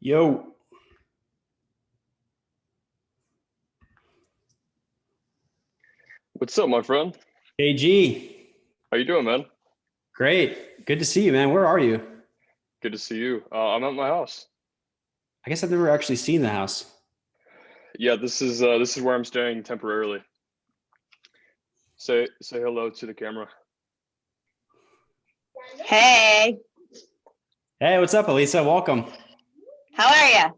Yo, What's up, my friend? KG. How you doing, man? Great. Good to see you, man. Where are you? Good to see you. I'm at my house. I guess I've never actually seen the house. Yeah, this is where I'm staying temporarily. Say hello to the camera. Hey, Hey, what's up, Elisa? Welcome. how are you?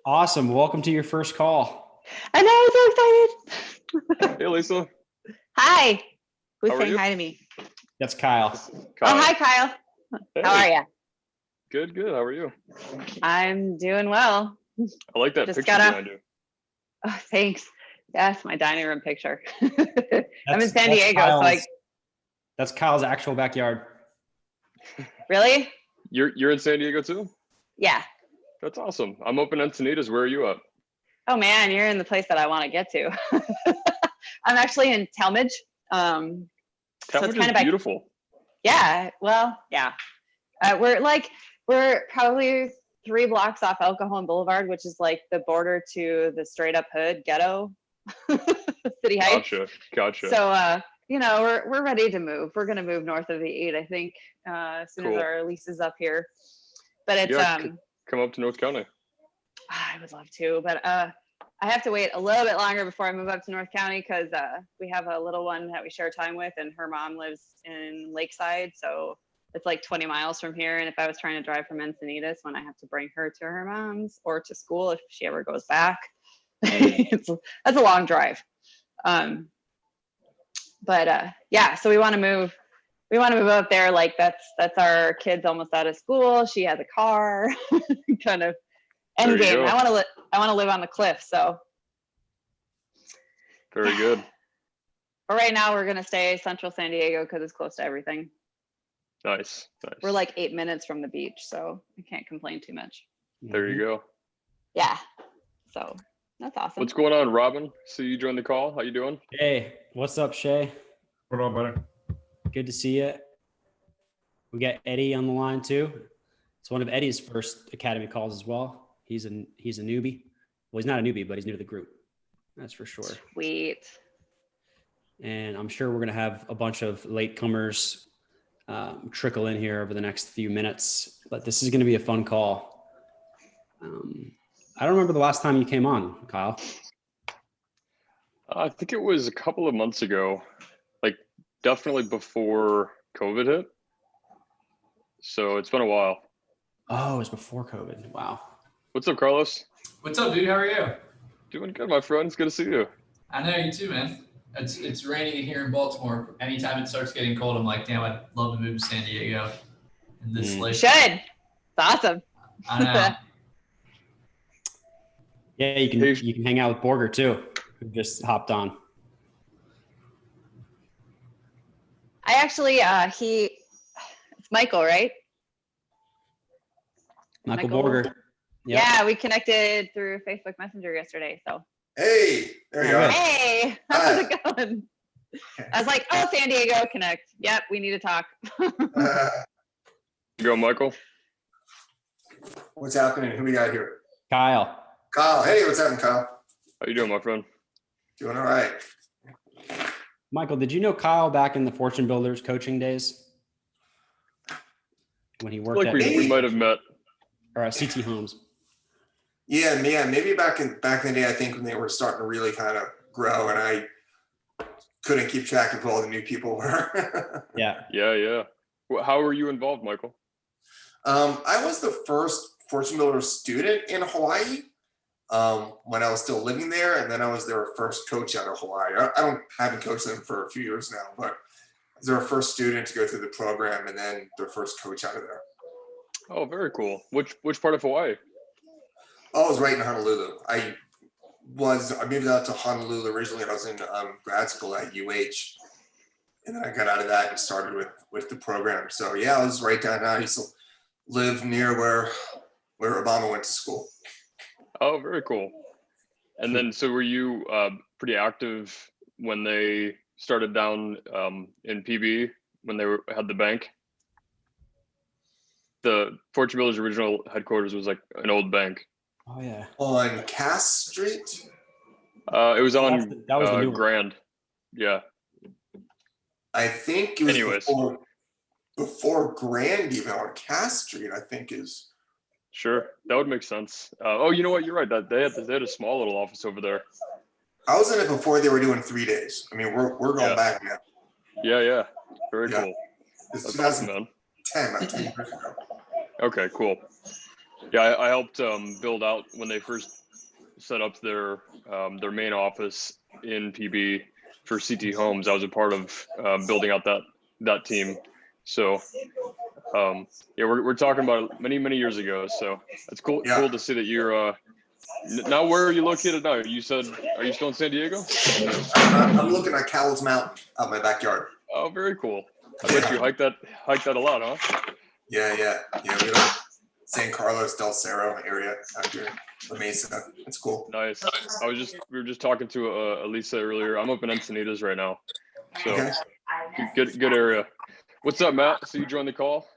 Awesome. Welcome to your first call. I know, I'm so excited. Hey, Lisa. Hi. Who's How are saying you? hi to me? That's Kyle. Oh, Kyle. hi, Kyle. Hey, How are you? Good, good. How are you? I'm doing well. I like that Just picture gotta- behind you. Oh, thanks. Yes, my dining room picture. I'm in That's- San that's Diego, so Kyle's- That's Kyle's actual backyard. really? You're in San Diego too? Yeah. That's awesome. I'm up in Encinitas. Where are you at? Oh man, you're in the place that I want to get to. I'm actually in Talmadge. So it's Talmadge kind is of by, beautiful. yeah. Well, yeah. We're probably 3 blocks off El Cajon Boulevard, which is like the border to the straight up hood ghetto, City Heights. Gotcha. So we're ready to move. We're gonna move north of the 8, I think, as soon as Cool. our lease is up here. But it's Yeah, come up to North County. I would love to, but I have to wait a little bit longer before I move up to North County because we have a little one that we share time with, and her mom lives in Lakeside, so it's like 20 miles from here. And if I was trying to drive from Encinitas when I have to bring her to her mom's or to school if she ever goes back, that's a long drive. Yeah, so we want to move. We want to move up there. Like that's our kid's almost out of school. She has a car, kind of There end you game. go. I want to live on the cliff. So Very good. but right now we're gonna stay Central San Diego because it's close to everything. Nice. We're like 8 minutes from the beach, so I can't complain too much. There you go. Yeah, so that's awesome. What's going on, Robin? See you joined the call. How you doing? Hey, what's up, Shay? What up, buddy? Good to see you. We got Eddie on the line too. It's one of Eddie's first Academy calls as well. He's a newbie. Well, he's not a newbie, but he's new to the group. That's for sure. Sweet. And I'm sure we're going to have a bunch of latecomers trickle in here over the next few minutes, but this is going to be a fun call. I don't remember the last time you came on, Kyle. I think it was a couple of months ago, like definitely before COVID hit. So it's been a while. Oh, it was before COVID. Wow. What's up, Carlos? What's up, dude? How are you? Doing good, my friend. It's good to see you. I know you too, man. It's raining here in Baltimore. Anytime it starts getting cold, I'm like, damn, I'd love to move to San Diego. And this You lake. should. It's awesome. I know. Yeah, you can hang out with Borger too, who just hopped on. I actually it's Michael, right? Michael Michael. Borger. Yep. Yeah, we connected through Facebook Messenger yesterday. So Hey, there you All are. right. hey, how's it going? I was like, oh, San Diego connect. Yep, we need to talk. Go, Michael. What's happening? Who we got here? Kyle. Kyle. Hey, what's happening, Kyle? How you doing, my friend? Doing all right. Michael, did you know Kyle back in the Fortune Builders coaching days? When he I feel worked like at we might have met. or CT Homes. Yeah, maybe back in the day, I think when they were starting to really kind of grow, and I couldn't keep track of who all the new people were. Yeah. Yeah. Well, how were you involved, Michael? I was the first Fortune Builder student in Hawaii when I was still living there, and then I was their first coach out of Hawaii. I haven't coached them for a few years now, but I was their first student to go through the program, and then their first coach out of there. Oh, very cool. Which part of Hawaii? Oh, I was right in Honolulu. I moved out to Honolulu originally. I was in grad school at UH, and then I got out of that and started with the program. So yeah, I was right down. I used to live near where Obama went to school. Oh, very cool. And then, so were you pretty active when they started down in PB when they had the bank? the Fortune Builders original headquarters was like an old bank. Oh yeah. On Cass Street. It was on That was the new one. Grand. Yeah. I think it was Anyways. before Grand, even on Cass Street, I think is. Sure, that would make sense. Oh, you know what? You're right. That they had a small little office over there. I was in it before they were doing 3 days. I mean, we're going Yeah. back now. Yeah. Very Yeah. cool. It's That's awesome, 2010, man. like 10 years ago. Okay, cool. Yeah, I helped build out when they first set up their main office in PB for CT Homes. I was a part of building out that team. So yeah, we're talking about it many years ago. So it's cool. Yeah. Cool to see that you're now. Where are you located now? You said, are you still in San Diego? I'm looking at Cowles Mountain out my backyard. Oh, very cool. I bet you hike that a lot, huh? Yeah. We like San Carlos del Cerro area out here, La Mesa. It's cool. Nice. We were just talking to Elisa earlier. I'm up in Encinitas right now. So Okay. good area. What's up, Matt? So you joined the call?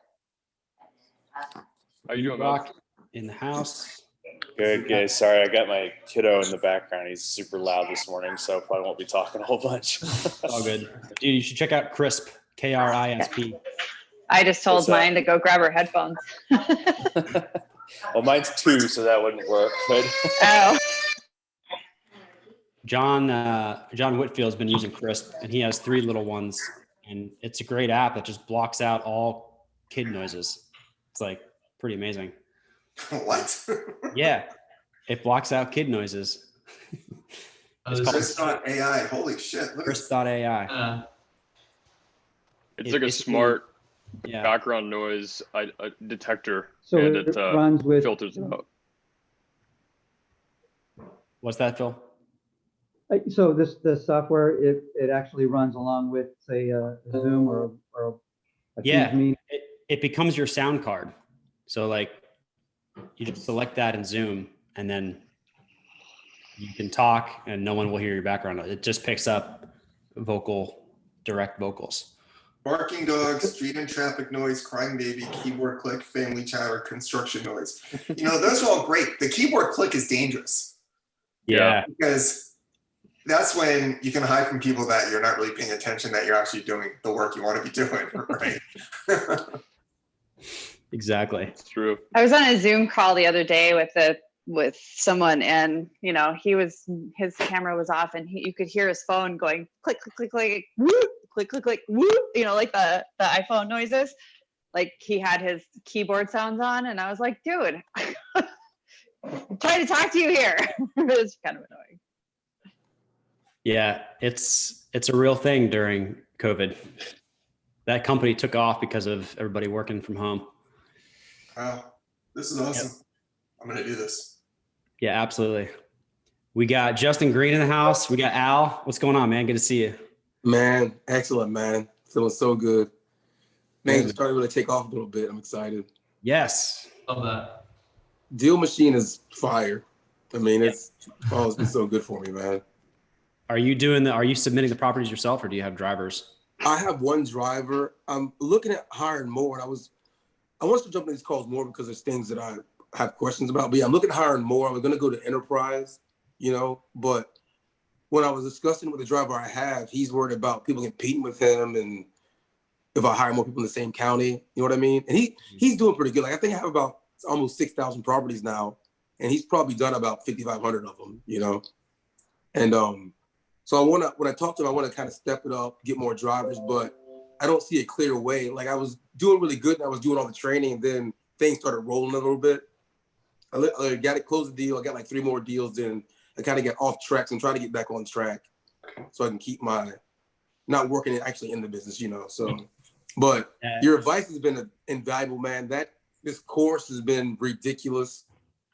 How you doing, Matt? Rock in the house. Good. Sorry, I got my kiddo in the background. He's super loud this morning, so probably won't be talking a whole bunch. All good. Dude, you should check out Crisp, KRISP. I just told What's that? mine to go grab her headphones. Well, mine's 2, so that wouldn't work. But Oh, John Whitfield's been using Crisp, and he has 3 little ones, and it's a great app that just blocks out all kid noises. It's like pretty amazing. What? Yeah, it blocks out kid noises. This called- is- It's not AI. Holy shit. Look at Crisp.ai. It's It like a basically- smart Yeah. background noise detector, So and it it runs with, filters it out. What's that, Phil? so the software, it actually runs along with, say, a Zoom or a Yeah. Teams meeting. It becomes your sound card. So like you just select that in Zoom, and then you can talk and no one will hear your background. It just picks up direct vocals. barking dogs, street and traffic noise, crying baby, keyboard click, family chatter, construction noise. Those are all great. The keyboard click is dangerous Yeah. because that's when you can hide from people that you're not really paying attention, that you're actually doing the work you want to be doing, right? Exactly. It's true. I was on a Zoom call the other day with someone, and his camera was off, and you could hear his phone going click click click click whoop, click click click whoop, like the iPhone noises. Like he had his keyboard sounds on, and I was like, dude, I'm trying to talk to you here. It's kind of annoying. Yeah, it's a real thing during COVID. That company took off because of everybody working from home. Wow, this is awesome. I'm going to do this. Yeah, absolutely. We got Justin Green in the house. We got Al. What's going on, man? Good to see you. Man, excellent, man. Feeling so good. Man, it's starting to really take off a little bit. I'm excited. Yes. Love that. Deal Machine is fire. I mean, it's always been so good for me, man. Are you submitting the properties yourself, or do you have drivers? I have one driver. I'm looking at hiring more, and I want to jump in these calls more because there's things that I have questions about. But yeah, I'm looking at hiring more. I was going to go to Enterprise, but when I was discussing with the driver I have, he's worried about people competing with him, and if I hire more people in the same county, you know what I mean? And he's doing pretty good. Like I think I have about almost 6,000 properties now, and he's probably done about 5,500 of them, And so when I talk to him, I want to kind of step it up, get more drivers, but I don't see a clear way. Like I was doing really good, and I was doing all the training, and then things started rolling a little bit. I got to close the deal. I got like 3 more deals. Then I kind of get off track. So I'm trying to get back on track so I can keep not working actually in the business, So, but your advice has been invaluable, man. This course has been ridiculous.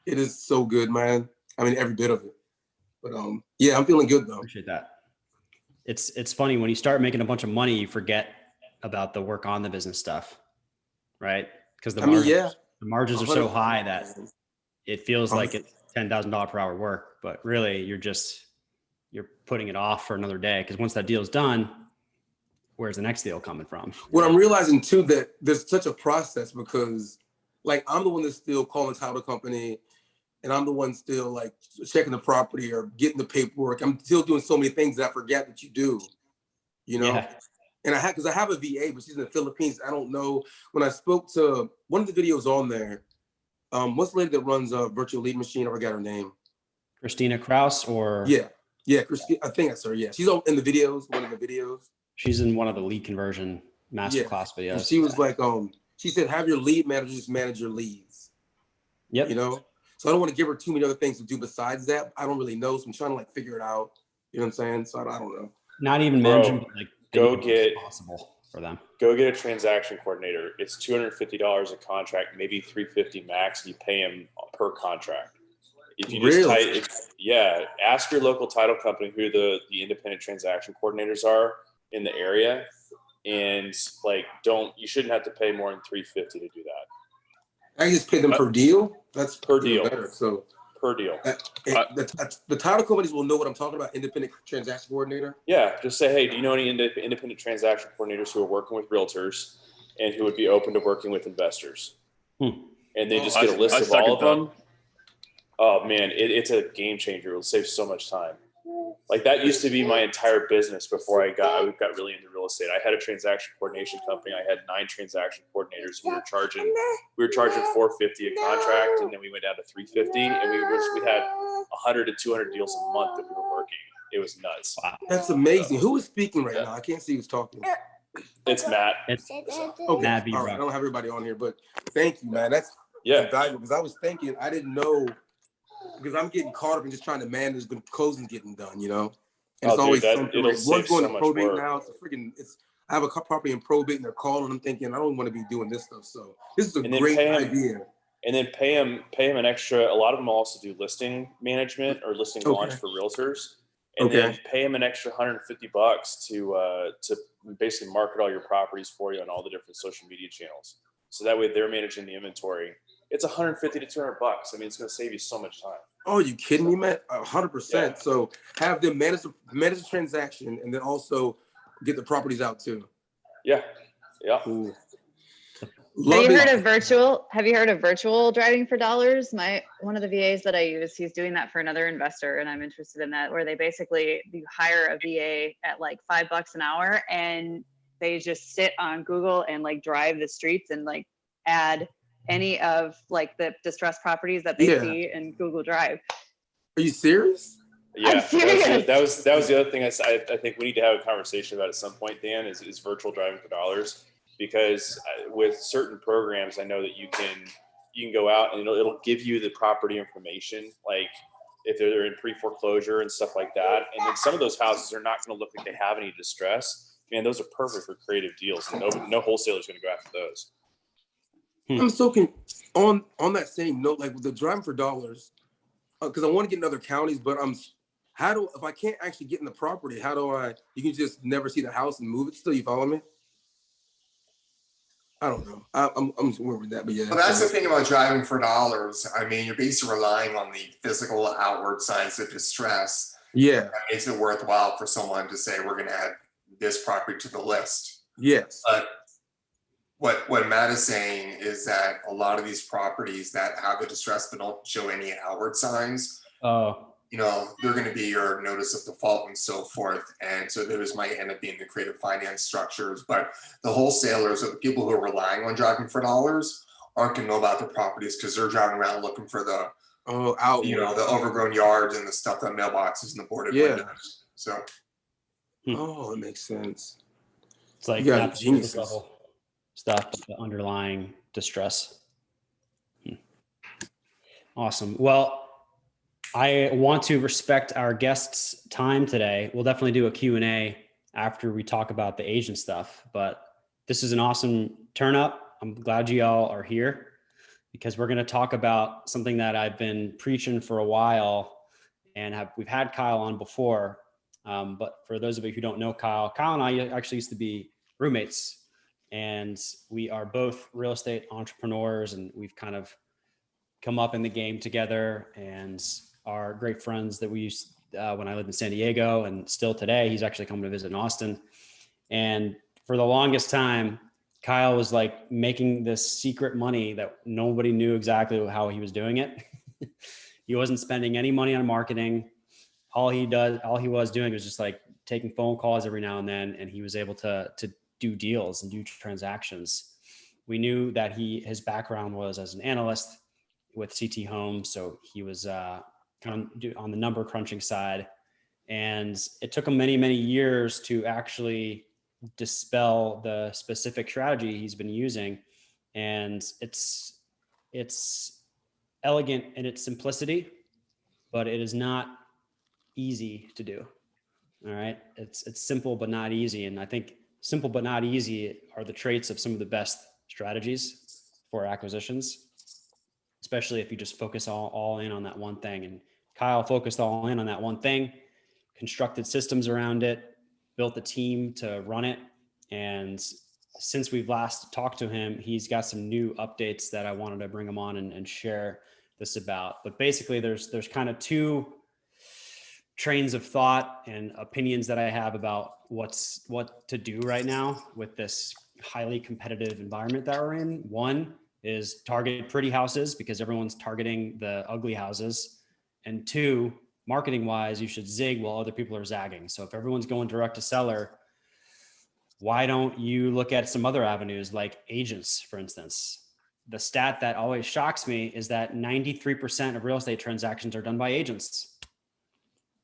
It is so good, man. I mean, every bit of it. But yeah, I'm feeling good though. Appreciate that. It's funny when you start making a bunch of money, you forget about the work on the business stuff, right? Because the margins are so high that it feels like it's $10,000 per hour work, but really you're putting it off for another day. Because once that deal is done, where's the next deal coming from? What I'm realizing too, that there's such a process because like I'm the one that's still calling the title company, and I'm the one still like checking the property or getting the paperwork. I'm still doing so many things that I forget that you do, you know? Yeah. And because I have a VA, but she's in the Philippines. I don't know. When I spoke to one of the videos on there, what's the lady that runs a virtual lead machine? I forgot her name. Christina Kraus, or Yeah, Christine, I think that's her. Yeah, she's in the videos, one of the videos. she's in one of the lead conversion masterclass And videos. she was like, she said, have your lead managers manage your leads. Yep. You know, so I don't want to give her too many other things to do besides that. I don't really know, so I'm trying to like figure it out. You know what I'm saying? So I don't know. Not even Bro, managing, but like go make it get- possible for them. Go get a transaction coordinator. It's $250 a contract, maybe $350 max, and you pay them per contract. If you just Really? ask your local title company who the independent transaction coordinators are in the area, and like you shouldn't have to pay more than $350 to do that. I just pay them per deal. That's Per even deal. better. So Per deal. the title companies will know what I'm talking about. Independent transaction coordinator. Yeah, just say, hey, do you know any independent transaction coordinators who are working with realtors and who would be open to working with investors? And they just get a list of all of them. Oh man, it's a game changer. It'll save so much time. Like that used to be my entire business before I got really into real estate. I had a transaction coordination company. I had 9 transaction coordinators. We were charging $450 a contract, and then we went down to $350, and we had 100 to 200 deals a month that we were working. It was nuts. Wow. That's amazing. Who is speaking right now? I can't see who's talking. It's Matt. Okay. Matt B. All right. I don't have everybody on here, but thank you, man. That's Yeah. valuable because I was thinking I didn't know because I'm getting caught up in just trying to manage the closing getting done, you know. And it's always something. It'll Like, save one's going so to much probate work. now. I have a property in probate and they're calling. I'm thinking I don't want to be doing this stuff. So this is a And then great pay 'em. idea. And then pay them an extra. A lot of them also do listing management or listing launch for realtors, and then pay them an extra $150 to basically market all your properties for you on all the different social media channels. So that way they're managing the inventory. It's $150 to $200. I mean, it's going to save you so much time. Oh, you kidding me, man? 100%. Yeah. So have them manage the transaction and then also get the properties out too. Yeah. Yeah. Cool. Have you heard of virtual driving for dollars? One of the VAs that I use, he's doing that for another investor, and I'm interested in that, where they basically you hire a VA at like $5 an hour, and they just sit on Google and like drive the streets and like add any of like the distressed properties that they see in Google Drive. Are you serious? Yeah, I'm serious. that was the other thing I think we need to have a conversation about at some point, Dan, is virtual driving for dollars. Because with certain programs, I know that you can go out and it'll give you the property information, like if they're in pre-foreclosure and stuff like that. And then some of those houses are not going to look like they have any distress. Man, those are perfect for creative deals. And no wholesaler's going to go after those. I'm so on that same note, like with the driving for dollars, because I want to get in other counties, but if I can't actually get in the property, you can just never see the house and move it still, you follow me? I don't know. I'm worried with that, but yeah. Well, that's the thing about driving for dollars. I mean, you're basically relying on the physical outward signs of distress. Yeah. That makes it worthwhile for someone to say, we're going to add this property to the list. Yes. But what Matt is saying is that a lot of these properties that have the distress but don't show any outward signs, they're going to be your notice of default and so forth. And so those might end up being the creative finance structures. But the wholesalers or the people who are relying on driving for dollars aren't going to know about the properties because they're driving around looking for the the overgrown yards and the stuff on mailboxes and the boarded windows. So. Oh, it makes sense. It's like you got not geniuses. level stuff, but the underlying distress. Awesome. Well, I want to respect our guests' time today. We'll definitely do a Q&A after we talk about the agent stuff, but this is an awesome turn up. I'm glad you all are here because we're going to talk about something that I've been preaching for a while and we've had Kyle on before. But for those of you who don't know Kyle and I actually used to be roommates, and we are both real estate entrepreneurs, and we've kind of come up in the game together and are great friends that we used when I lived in San Diego, and still today. He's actually coming to visit in Austin. And for the longest time, Kyle was like making this secret money that nobody knew exactly how he was doing it. He wasn't spending any money on marketing. All he was doing was just like taking phone calls every now and then, and he was able to do deals and do transactions. We knew that his background was as an analyst with CT Home, so he was kind of on the number crunching side, and it took him many years to actually dispel the specific strategy he's been using, and it's elegant in its simplicity, but it is not easy to do. All right. It's simple, but not easy. And I think simple, but not easy are the traits of some of the best strategies for acquisitions, especially if you just focus all in on that one thing. And Kyle focused all in on that one thing, constructed systems around it, built the team to run it. And since we've last talked to him, he's got some new updates that I wanted to bring him on and share this about. But basically there's kind of two trains of thought and opinions that I have about what to do right now with this highly competitive environment that we're in. One is target pretty houses because everyone's targeting the ugly houses. And two, marketing wise, you should zig while other people are zagging. So if everyone's going direct to seller, why don't you look at some other avenues like agents, for instance? The stat that always shocks me is that 93% of real estate transactions are done by agents.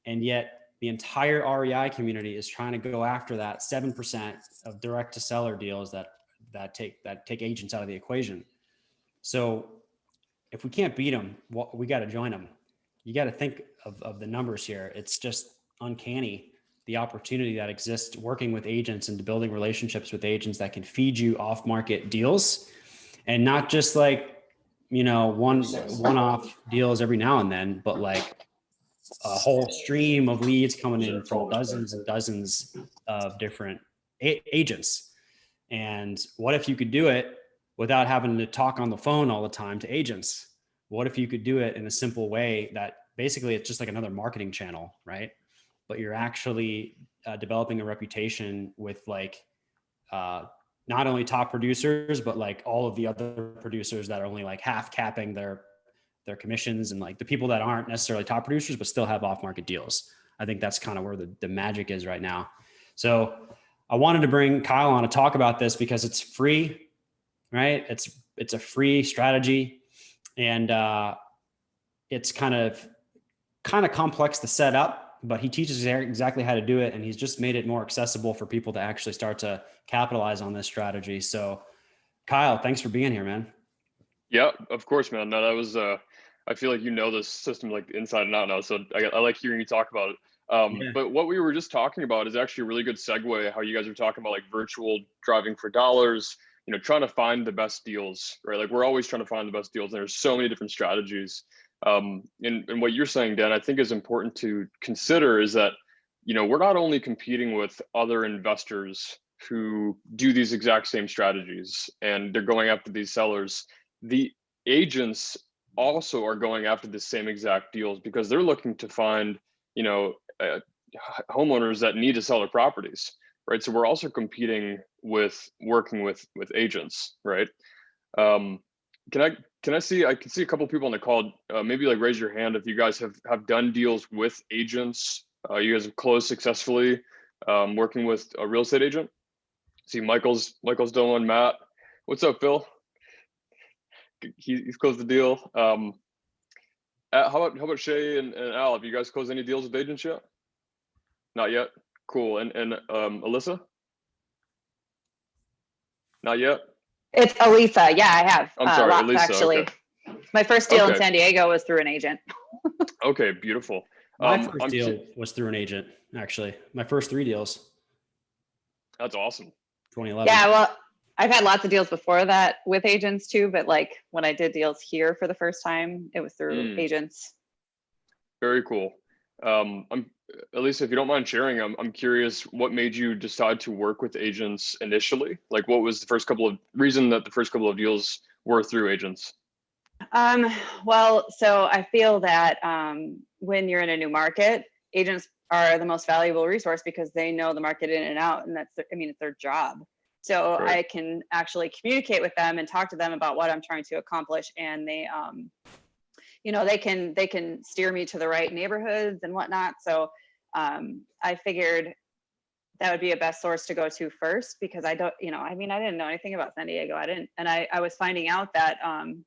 And yet the entire REI community is trying to go after that 7% of direct to seller deals that take agents out of the equation. So if we can't beat them, we got to join them. You got to think of the numbers here. It's just uncanny, the opportunity that exists working with agents and building relationships with agents that can feed you off market deals, and not just like, one-off deals every now and then, but like a whole stream of leads coming in from dozens and dozens of different agents. And what if you could do it without having to talk on the phone all the time to agents? What if you could do it in a simple way that basically it's just like another marketing channel, right? But you're actually developing a reputation with like not only top producers, but like all of the other producers that are only like half capping their commissions, and like the people that aren't necessarily top producers, but still have off-market deals. I think that's kind of where the magic is right now. So I wanted to bring Kyle on to talk about this because it's free, right? It's a free strategy, and it's kind of complex to set up, but he teaches exactly how to do it. And he's just made it more accessible for people to actually start to capitalize on this strategy. So Kyle, thanks for being here, man. Yeah, of course, man. No, that was, I feel like you know this system like inside and out now. So I like hearing you talk about it. Yeah. But what we were just talking about is actually a really good segue, how you guys are talking about like virtual driving for dollars, trying to find the best deals, right? Like we're always trying to find the best deals, and there's so many different strategies. And what you're saying, Dan, I think is important to consider is that, we're not only competing with other investors who do these exact same strategies and they're going after these sellers. The agents also are going after the same exact deals because they're looking to find, homeowners that need to sell their properties, right? So we're also competing with working with agents, right? Can I see a couple people on the call, maybe like raise your hand if you guys have done deals with agents. You guys have closed successfully working with a real estate agent. See Michael's done one. Matt, what's up, Phil? He's closed the deal. How about Shay and Al? Have you guys closed any deals with agents yet? Not yet. Cool. And Alyssa? Not yet. It's Elisa. Yeah, I have. I'm sorry, lots, Elisa. actually. Okay. My first deal in Okay. San Diego was through an agent. Okay, beautiful. My first deal was through an agent, actually. My first 3 deals. That's awesome. 2011. Yeah, well, I've had lots of deals before that with agents too, but like when I did deals here for the first time, it was through agents. Very cool. Elisa, if you don't mind sharing, I'm curious what made you decide to work with agents initially? Like what was the reason that the first couple of deals were through agents? Well, so I feel that when you're in a new market, agents are the most valuable resource because they know the market in and out, and it's their job. So Right. I can actually communicate with them and talk to them about what I'm trying to accomplish. And they, you know, they can steer me to the right neighborhoods and whatnot. So I figured that would be a best source to go to first, because I don't, you know, I mean, I didn't know anything about San Diego. I was finding out that,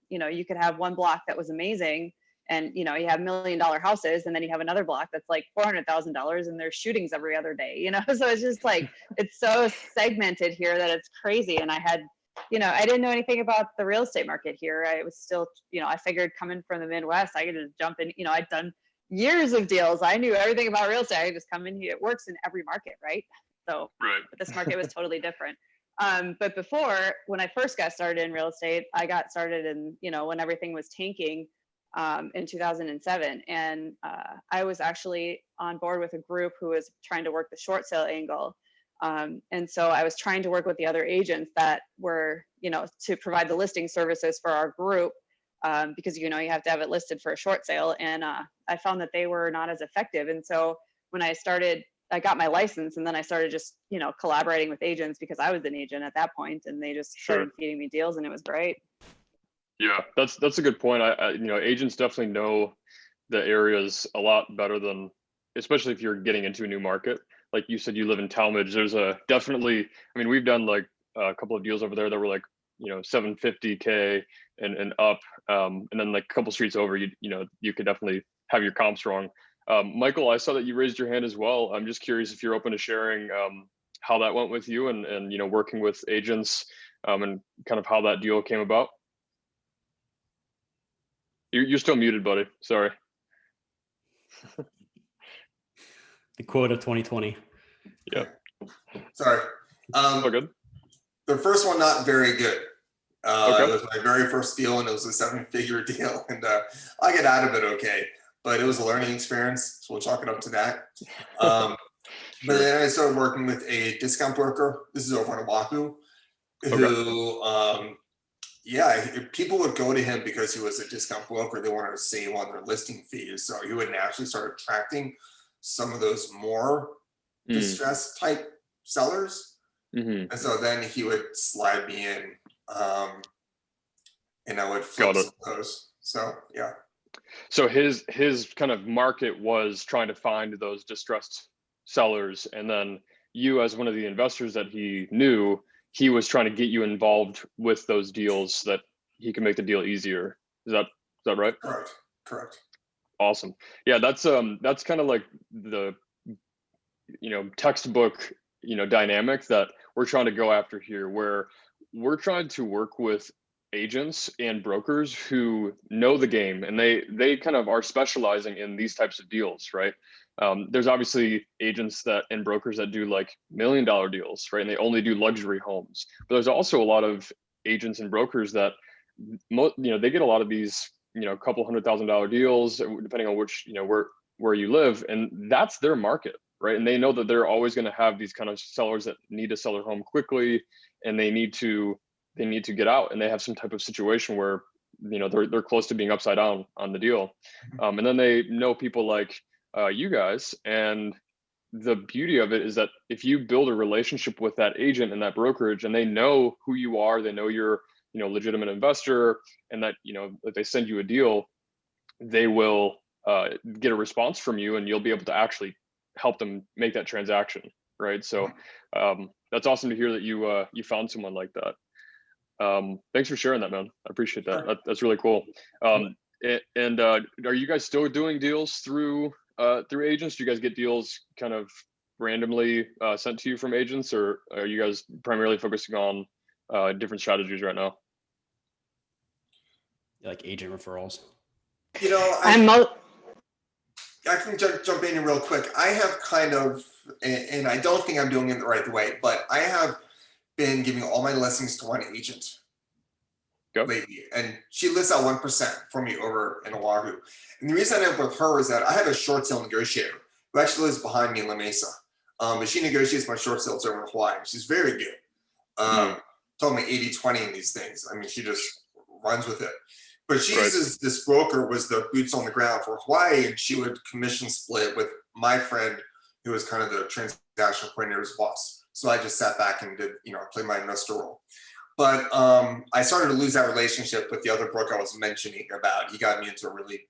you know, you could have one block that was amazing, and, you know, you have $1 million houses, and then you have another block that's like $400,000 and there's shootings every other day, you know? So it's just like, it's so segmented here that it's crazy. And I had, you know, I didn't know anything about the real estate market here. I was still, you know, I figured coming from the Midwest, I could just jump in, you know, I'd done years of deals. I knew everything about real estate. I could just come in here. It works in every market, right? So Right. but this market was totally different. But before, when I first got started in real estate, I got started in, you know, when everything was tanking in 2007. And I was actually on board with a group who was trying to work the short sale angle. And so I was trying to work with the other agents that were, you know, to provide the listing services for our group, because, you know, you have to have it listed for a short sale. And I found that they were not as effective. And so when I got my license, and then I started just, you know, collaborating with agents, because I was an agent at that point, and they just Sure. started feeding me deals, and it was great. Yeah, that's a good point. I you know, agents definitely know the areas a lot better than, especially if you're getting into a new market. Like you said, you live in Talmadge. There's a definitely, I mean, we've done like a couple of deals over there that were like, you know, 750K and up, and then like a couple streets over, you know, you could definitely have your comps wrong. Michael, I saw that you raised your hand as well. I'm just curious if you're open to sharing how that went with you, and you know, working with agents, and kind of how that deal came about. You're still muted, buddy. Sorry. The quote of 2020. Yeah. Sorry. Oh, good. The first one, not very good. Okay. It was my very first deal, and it was a 7-figure deal, and I got out of it okay, but it was a learning experience, so we'll chalk it up to that. But then I started working with a discount broker. This is over in Oahu, who, people would go to him because he was a discount broker. They wanted to save on their listing fees, so he would naturally start attracting some of those more distressed type sellers. And so then he would slide me in, and I would flip some of those. So yeah. So his kind of market was trying to find those distressed sellers, and then you, as one of the investors that he knew, he was trying to get you involved with those deals so that he can make the deal easier. Is that right? Correct. Awesome. Yeah, that's kind of like the, you know, textbook, you know, dynamic that we're trying to go after here, where we're trying to work with agents and brokers who know the game, and they kind of are specializing in these types of deals, right? There's obviously agents and brokers that do like $1 million deals, right? And they only do luxury homes. But there's also a lot of agents and brokers that, you know, they get a lot of these, you know, couple $100,000 deals, depending on which, you know, where you live, and that's their market, right? And they know that they're always going to have these kind of sellers that need to sell their home quickly, and they need to get out, and they have some type of situation where, you know, they're close to being upside down on the deal. And then they know people like you guys, and the beauty of it is that if you build a relationship with that agent and that brokerage, and they know who you are, they know you're, you know, legitimate investor, and that, you know, if they send you a deal, they will get a response from you, and you'll be able to actually help them make that transaction, right? So that's awesome to hear that you found someone like that. Thanks for sharing that, man. I appreciate that. That's really cool. And are you guys still doing deals through agents? Do you guys get deals kind of randomly sent to you from agents, or are you guys primarily focusing on different strategies right now? Like agent referrals. You know, I can jump in real quick. I have kind of, and I don't think I'm doing it the right way, but I have been giving all my listings to one agent lately, and she lists out 1% for me over in Oahu. And the reason I ended up with her is that I have a short sale negotiator who actually lives behind me in La Mesa. But she negotiates my short sales over in Hawaii. She's very good. Told me 80-20 in these things. I mean, she just runs with it. But she uses this broker was the boots on the ground for Hawaii, and she would commission split with my friend who was kind of the transactional coordinator's boss. So I just sat back and did, play my investor role. But I started to lose that relationship with the other broker I was mentioning about. He got me into a really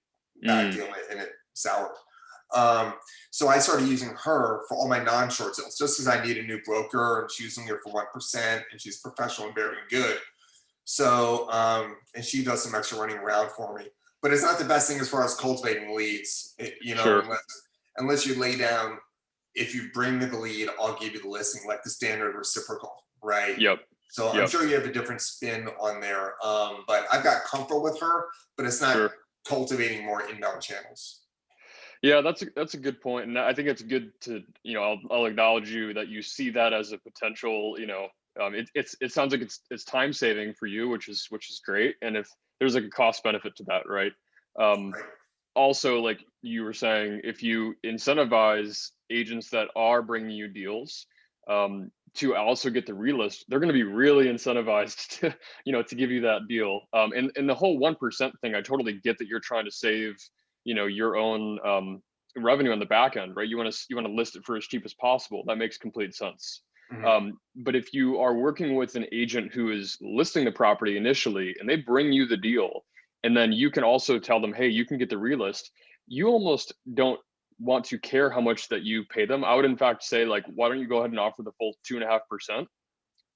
bad deal and it soured. So I started using her for all my non-short sales, just because I need a new broker, and she's only here for 1%, and she's professional and very good. So, and she does some extra running around for me. But it's not the best thing as far as cultivating leads, Sure. unless you lay down, if you bring me the lead, I'll give you the listing, like the standard reciprocal, right? Yep. So I'm sure you have a different spin on there. But I've got comfort with her, but it's not cultivating more inbound channels. Yeah, that's a good point, and I think it's good to I'll acknowledge you that you see that as a potential. It sounds like it's time saving for you, which is great, and if there's like a cost benefit to that, right? Also, like you were saying, if you incentivize agents that are bringing you deals to also get the relist, they're going to be really incentivized to to give you that deal. And the whole 1% thing, I totally get that you're trying to save your own revenue on the back end, right? You want to list it for as cheap as possible. That makes complete sense. But if you are working with an agent who is listing the property initially and they bring you the deal, and then you can also tell them, hey, you can get the relist, you almost don't want to care how much that you pay them. I would in fact say, like, why don't you go ahead and offer the full 2.5%?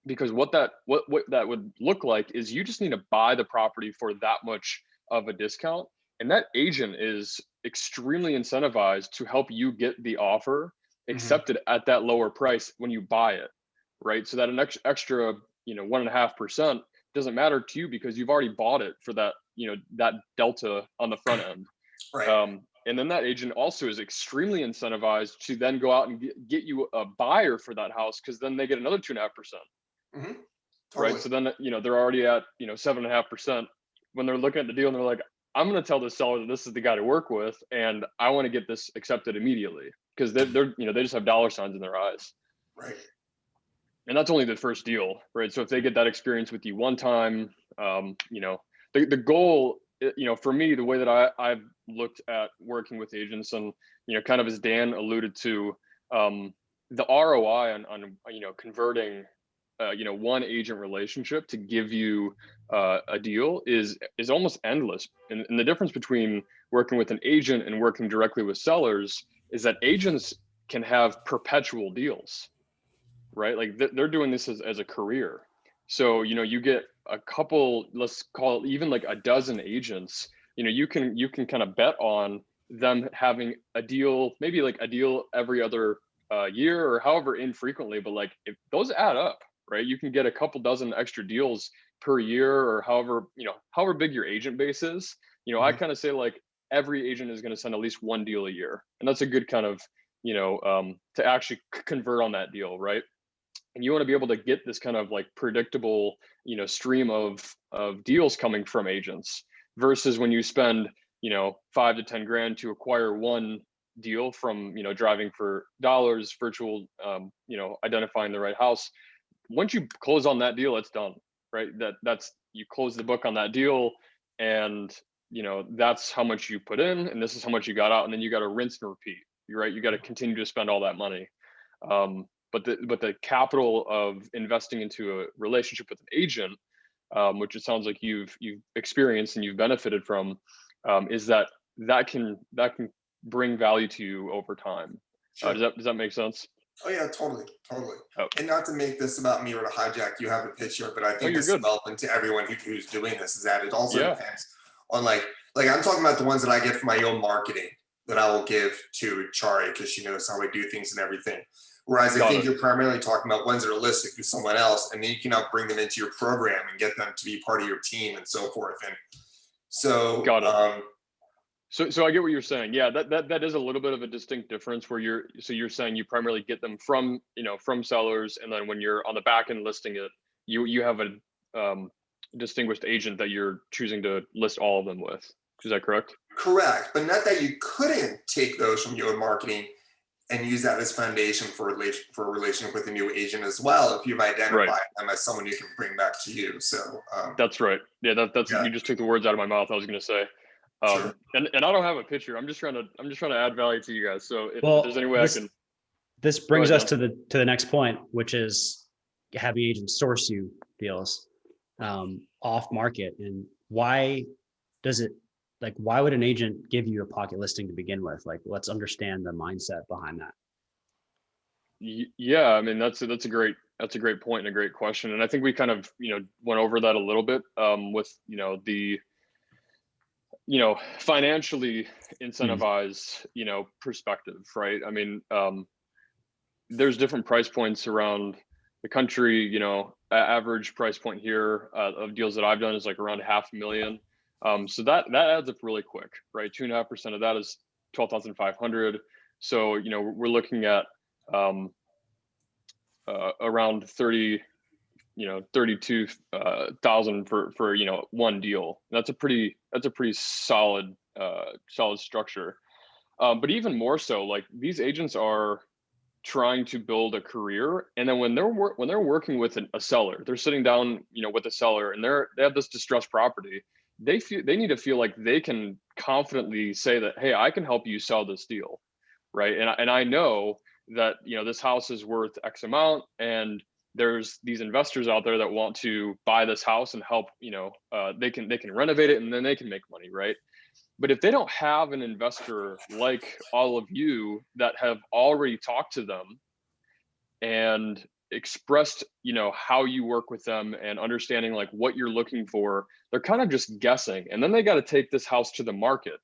Because what that would look like is you just need to buy the property for that much of a discount. And that agent is extremely incentivized to help you get the offer accepted at that lower price when you buy it, right? So that an extra 1.5% doesn't matter to you because you've already bought it for that that delta on the front end. Right. And then that agent also is extremely incentivized to then go out and get you a buyer for that house, because then they get another 2.5%. Totally. Right. So then they're already at 7.5% when they're looking at the deal, and they're like, I'm going to tell the seller that this is the guy to work with, and I want to get this accepted immediately, because they're they just have dollar signs in their eyes. Right. And that's only the first deal, right? So if they get that experience with you one time, the goal, for me, the way that I've looked at working with agents, and kind of as Dan alluded to, the ROI on converting one agent relationship to give you a deal is almost endless. And the difference between working with an agent and working directly with sellers is that agents can have perpetual deals, right? Like they're doing this as a career. So you get a couple, let's call it even like a dozen agents, you can kind of bet on them having a deal, maybe like a deal every other year, or however infrequently, but like if those add up, right? You can get a couple dozen extra deals per year, or however big your agent base is. I kind of say like every agent is going to send at least one deal a year, and that's a good kind of to actually convert on that deal, right? And you want to be able to get this kind of like predictable stream of deals coming from agents, versus when you spend $5 to $10 grand to acquire one deal from driving for dollars, virtual identifying the right house. Once you close on that deal, it's done, right? That's you close the book on that deal, and that's how much you put in, and this is how much you got out, and then you got to rinse and repeat. You're right. You got to continue to spend all that money. But the capital of investing into a relationship with an agent, which it sounds like you've experienced and you've benefited from, is that can bring value to you over time. Sure. Does that make sense? Oh yeah, totally. Oh. And not to make this about me or to hijack, you have a picture, but I think this is relevant to everyone who's doing this, is that it also depends on like I'm talking about the ones that I get from my own marketing that I will give to Chari, because she knows how I do things and everything. Whereas I think you're primarily talking about ones that are listed with someone else, and then you can now bring them into your program and get them to be part of your team and so forth. And so, got it. So I get what you're saying. Yeah, that is a little bit of a distinct difference where you're saying you primarily get them from sellers, and then when you're on the back end listing it, you have a distinguished agent that you're choosing to list all of them with. Is that correct? Correct, but not that you couldn't take those from your own marketing and use that as foundation for a relationship with a new agent as well, if you've identified them as someone you can bring back to you. So that's right. Yeah, that's you just took the words out of my mouth. I was going to say. And I don't have a picture. I'm just trying to add value to you guys. So if there's any way I can. this brings Go us ahead, to the next point, which is having agents source you deals off market. And why does it, like, why would an agent give you a pocket listing to begin with? Like, let's understand the mindset behind that. Yeah, I mean that's a great point and a great question, and I think we kind of went over that a little bit with the financially incentivized perspective, right? I mean, there's different price points around the country. Average price point here of deals that I've done is like around $500,000. So that adds up really quick, right? 2.5% of that is 12,500. So we're looking at around 32,000 for one deal. That's a pretty solid structure. But even more so, like, these agents are trying to build a career, and then when they're working with a seller, they're sitting down with a seller, and they have this distressed property. They need to feel like they can confidently say that, hey, I can help you sell this deal, right? And I know that this house is worth X amount, and there's these investors out there that want to buy this house and help. They can renovate it, and then they can make money, right? But if they don't have an investor like all of you that have already talked to them and expressed, how you work with them and understanding like what you're looking for, they're kind of just guessing. And then they got to take this house to the market.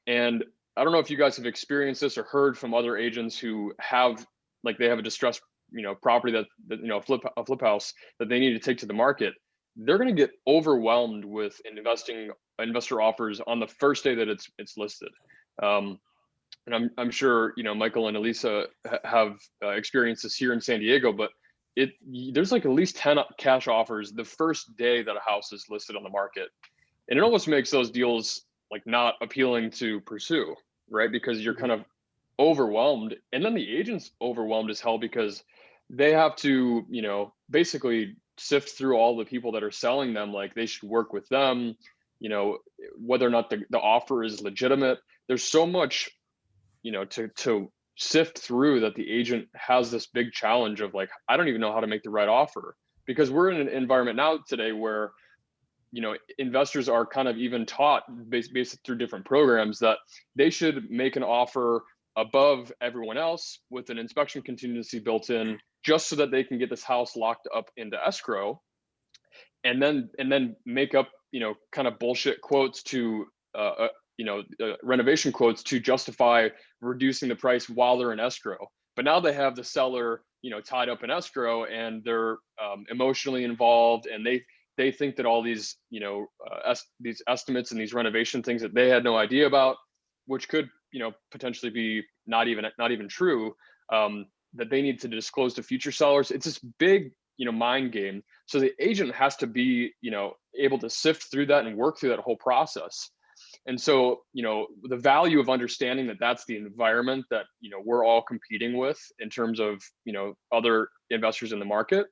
And I don't know if you guys have experienced this or heard from other agents who have, like, they have a distressed, property that a flip house that they need to take to the market. They're going to get overwhelmed with investor offers on the first day that it's listed. And I'm sure Michael and Elisa have experienced this here in San Diego, but there's like at least 10 cash offers the first day that a house is listed on the market, and it almost makes those deals like not appealing to pursue, right? Because you're kind of overwhelmed, and then the agent's overwhelmed as hell because they have to basically sift through all the people that are selling them. Like, they should work with them, whether or not the offer is legitimate. There's so much to sift through that the agent has this big challenge of, like, I don't even know how to make the right offer, because we're in an environment now today where investors are kind of even taught based through different programs that they should make an offer above everyone else with an inspection contingency built in, just so that they can get this house locked up into escrow, and then make up kind of bullshit quotes to renovation quotes to justify reducing the price while they're in escrow. But now they have the seller tied up in escrow, and they're emotionally involved, and they think that all these these estimates and these renovation things that they had no idea about, which could potentially be not even true, that they need to disclose to future sellers. It's this big mind game. So the agent has to be able to sift through that and work through that whole process. And so the value of understanding that that's the environment that we're all competing with in terms of other investors in the market.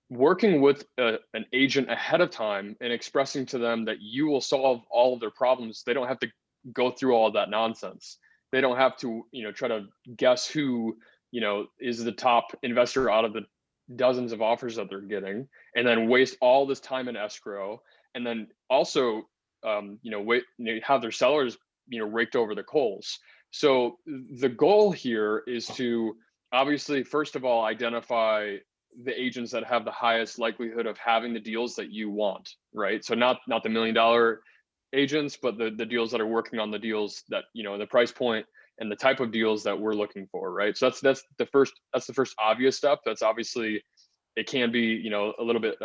Working with an agent ahead of time and expressing to them that you will solve all of their problems. They don't have to go through all of that nonsense. They don't have to try to guess who is the top investor out of the dozens of offers that they're getting, and then waste all this time in escrow, and then also have their sellers raked over the coals. So the goal here is to obviously, first of all, identify the agents that have the highest likelihood of having the deals that you want, right? So not the $1 million agents, but the deals that are working on the deals that the price point and the type of deals that we're looking for, right? So that's the first obvious step. That's obviously, it can be a little bit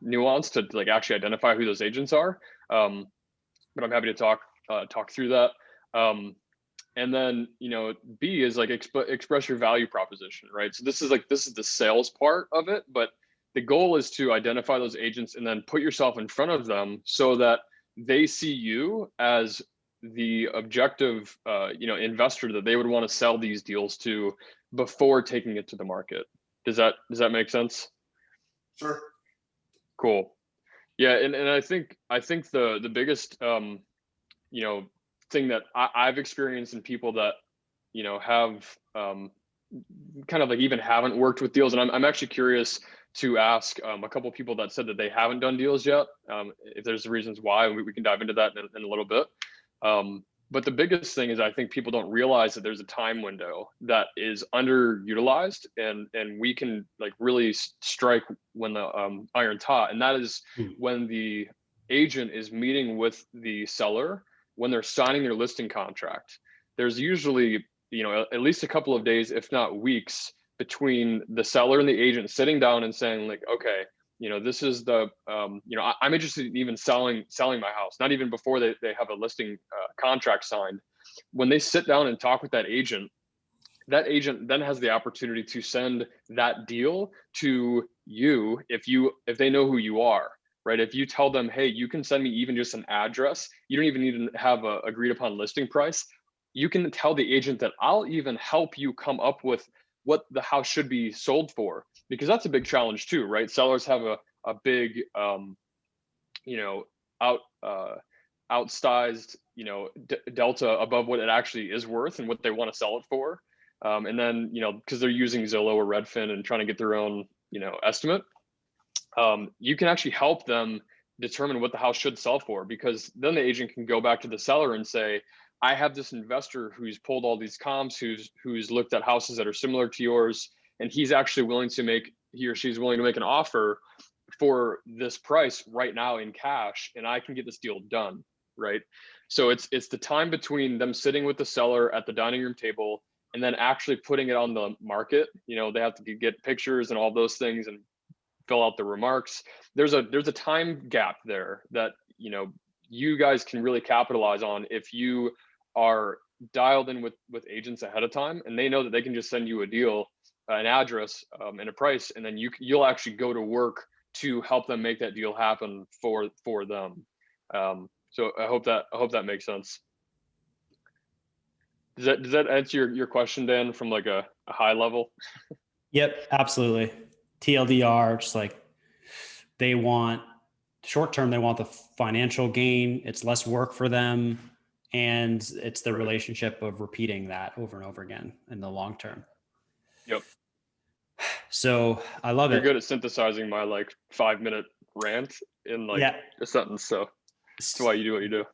nuanced to like actually identify who those agents are, but I'm happy to talk through that. And then B is like express your value proposition, right? So this is the sales part of it, but the goal is to identify those agents and then put yourself in front of them so that they see you as the objective investor that they would want to sell these deals to before taking it to the market. Does that make sense? Sure. Cool. Yeah, and I think the biggest thing that I've experienced in people that have kind of like even haven't worked with deals, and I'm actually curious to ask a couple of people that said that they haven't done deals yet, if there's reasons why. We can dive into that in a little bit. But the biggest thing is I think people don't realize that there's a time window that is underutilized, and we can like really strike when the iron's hot, and that is when the agent is meeting with the seller when they're signing their listing contract. There's usually at least a couple of days, if not weeks, between the seller and the agent sitting down and saying like, okay, this is the, I'm interested in even selling my house, not even before they have a listing contract signed. When they sit down and talk with that agent then has the opportunity to send that deal to you if they know who you are, right? If you tell them, hey, you can send me even just an address, you don't even need to have a agreed upon listing price. You can tell the agent that I'll even help you come up with what the house should be sold for, because that's a big challenge too, right? Sellers have a big, outsized, delta above what it actually is worth and what they want to sell it for. And then, because they're using Zillow or Redfin and trying to get their own, estimate, you can actually help them determine what the house should sell for, because then the agent can go back to the seller and say, I have this investor who's pulled all these comps, who's looked at houses that are similar to yours, and he or she's willing to make an offer for this price right now in cash, and I can get this deal done, right? So it's the time between them sitting with the seller at the dining room table and then actually putting it on the market. They have to get pictures and all those things and fill out the remarks. There's a time gap there that you guys can really capitalize on if you are dialed in with agents ahead of time, and they know that they can just send you a deal, an address, and a price, and then you'll actually go to work to help them make that deal happen for them. So I hope that makes sense. Does that answer your question, Dan, from like a high level? Yep, absolutely. TLDR, just like they want short term, they want the financial gain. It's less work for them, and it's the relationship of repeating that over and over again in the long term. Yep. So I love You're it. good at synthesizing my like 5-minute rant in like a sentence. So that's why you do what you do.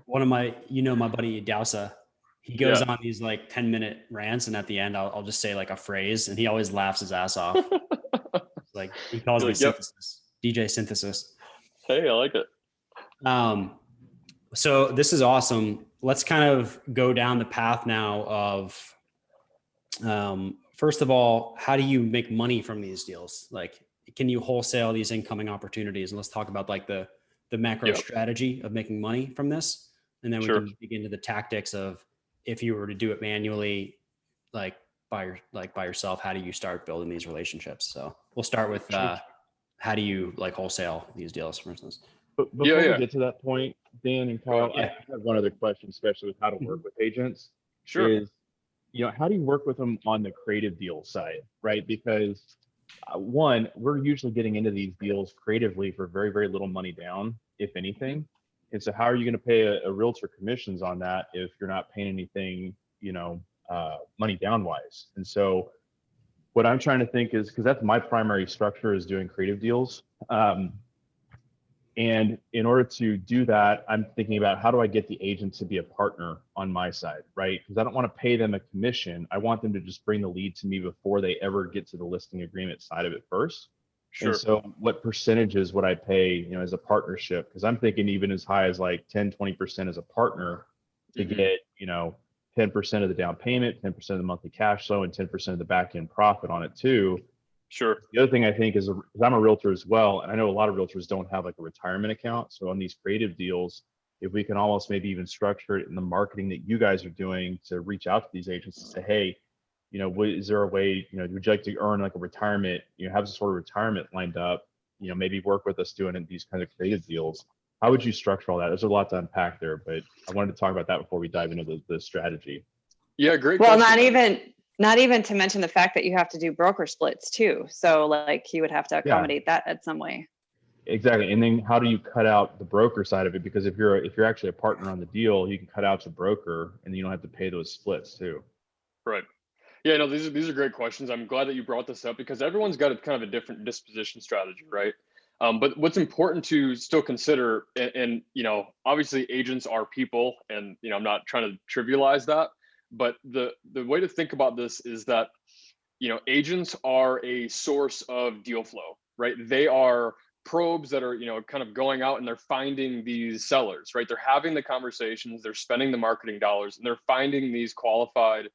One of my, my buddy Dowsa, he goes on these like 10-minute rants, and at the end I'll just say like a phrase, and he always laughs his ass off. Like he calls me synthesis, DJ synthesis. Hey, I like it. So this is awesome. Let's kind of go down the path now of, first of all, how do you make money from these deals? Like, can you wholesale these incoming opportunities? And let's talk about like the macro strategy of making money from this. And then we can dig into the tactics of, if you were to do it manually, like by yourself, how do you start building these relationships? So we'll start with, how do you like wholesale these deals, for instance? But before we get to that point, Dan and Kyle, I have one other question, especially with how to work with agents. Is, how do you work with them on the creative deal side, right? Because one, we're usually getting into these deals creatively for very, very little money down, if anything. And so how are you going to pay a realtor commissions on that if you're not paying anything, money down wise? And so what I'm trying to think is, because that's my primary structure, is doing creative deals. And in order to do that, I'm thinking about how do I get the agent to be a partner on my side, right? Because I don't want to pay them a commission. I want them to just bring the lead to me before they ever get to the listing agreement side of it first. Sure. And so what percentages would I pay, as a partnership? Because I'm thinking even as high as like 10, 20% as a partner to get, 10% of the down payment, 10% of the monthly cash flow, and 10% of the back end profit on it too. Sure. The other thing I think is, because I'm a realtor as well, and I know a lot of realtors don't have like a retirement account. So on these creative deals, if we can almost maybe even structure it in the marketing that you guys are doing to reach out to these agents and say, hey, is there a way, would you like to earn like a retirement, have some sort of retirement lined up, maybe work with us doing these kind of creative deals. How would you structure all that? There's a lot to unpack there, but I wanted to talk about that before we dive into the strategy. Yeah, great. Well, not even to mention the fact that you have to do broker splits too. So like he would have to accommodate that in some way. Exactly. And then how do you cut out the broker side of it? Because if you're actually a partner on the deal, you can cut out the broker and you don't have to pay those splits too. Right. Yeah, no, these are great questions. I'm glad that you brought this up because everyone's got a kind of a different disposition strategy, right? But what's important to still consider, and obviously agents are people, and I'm not trying to trivialize that, but the way to think about this is that agents are a source of deal flow, right? They are probes that are kind of going out and they're finding these sellers, right? They're having the conversations, they're spending the marketing dollars, and they're finding these qualified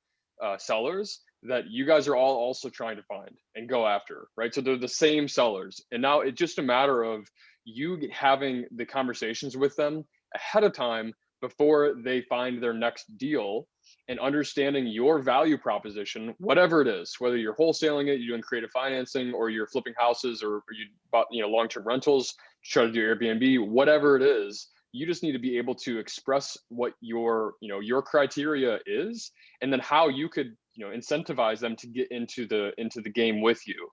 sellers that you guys are all also trying to find and go after, right? So they're the same sellers, and now it's just a matter of you having the conversations with them ahead of time before they find their next deal, and understanding your value proposition, whatever it is, whether you're wholesaling it, you're doing creative financing, or you're flipping houses, or you bought long-term rentals, try to do Airbnb, whatever it is. You just need to be able to express what your criteria is, and then how you could incentivize them to get into the game with you,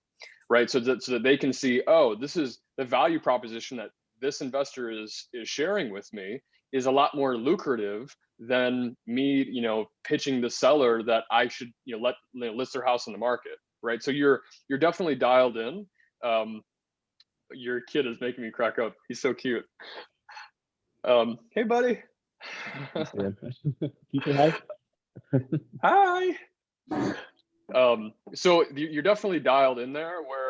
right? So that they can see, oh, this is the value proposition that this investor is sharing with me is a lot more lucrative than me, pitching the seller that I should, list their house on the market, right? So you're definitely dialed in. Your kid is making me crack up. He's so cute. Hey, buddy. Keep it high. Hi. So you're definitely dialed in there where,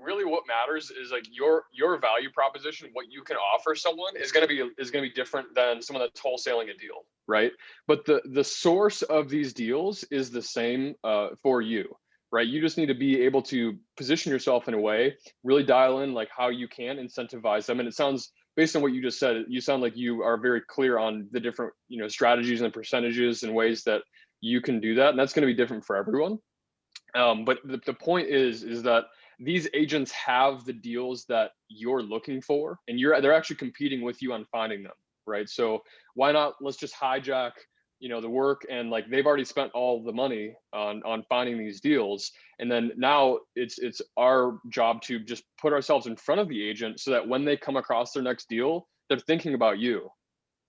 really what matters is like your value proposition, what you can offer someone is going to be different than someone that's wholesaling a deal, right? But the source of these deals is the same for you, right? You just need to be able to position yourself in a way, really dial in like how you can incentivize them. And it sounds, based on what you just said, you sound like you are very clear on the different, strategies and percentages and ways that you can do that. And that's going to be different for everyone. But the point is that these agents have the deals that you're looking for, and they're actually competing with you on finding them, right? So why not, let's just hijack, the work, and like they've already spent all the money on finding these deals. And then now it's our job to just put ourselves in front of the agent so that when they come across their next deal, they're thinking about you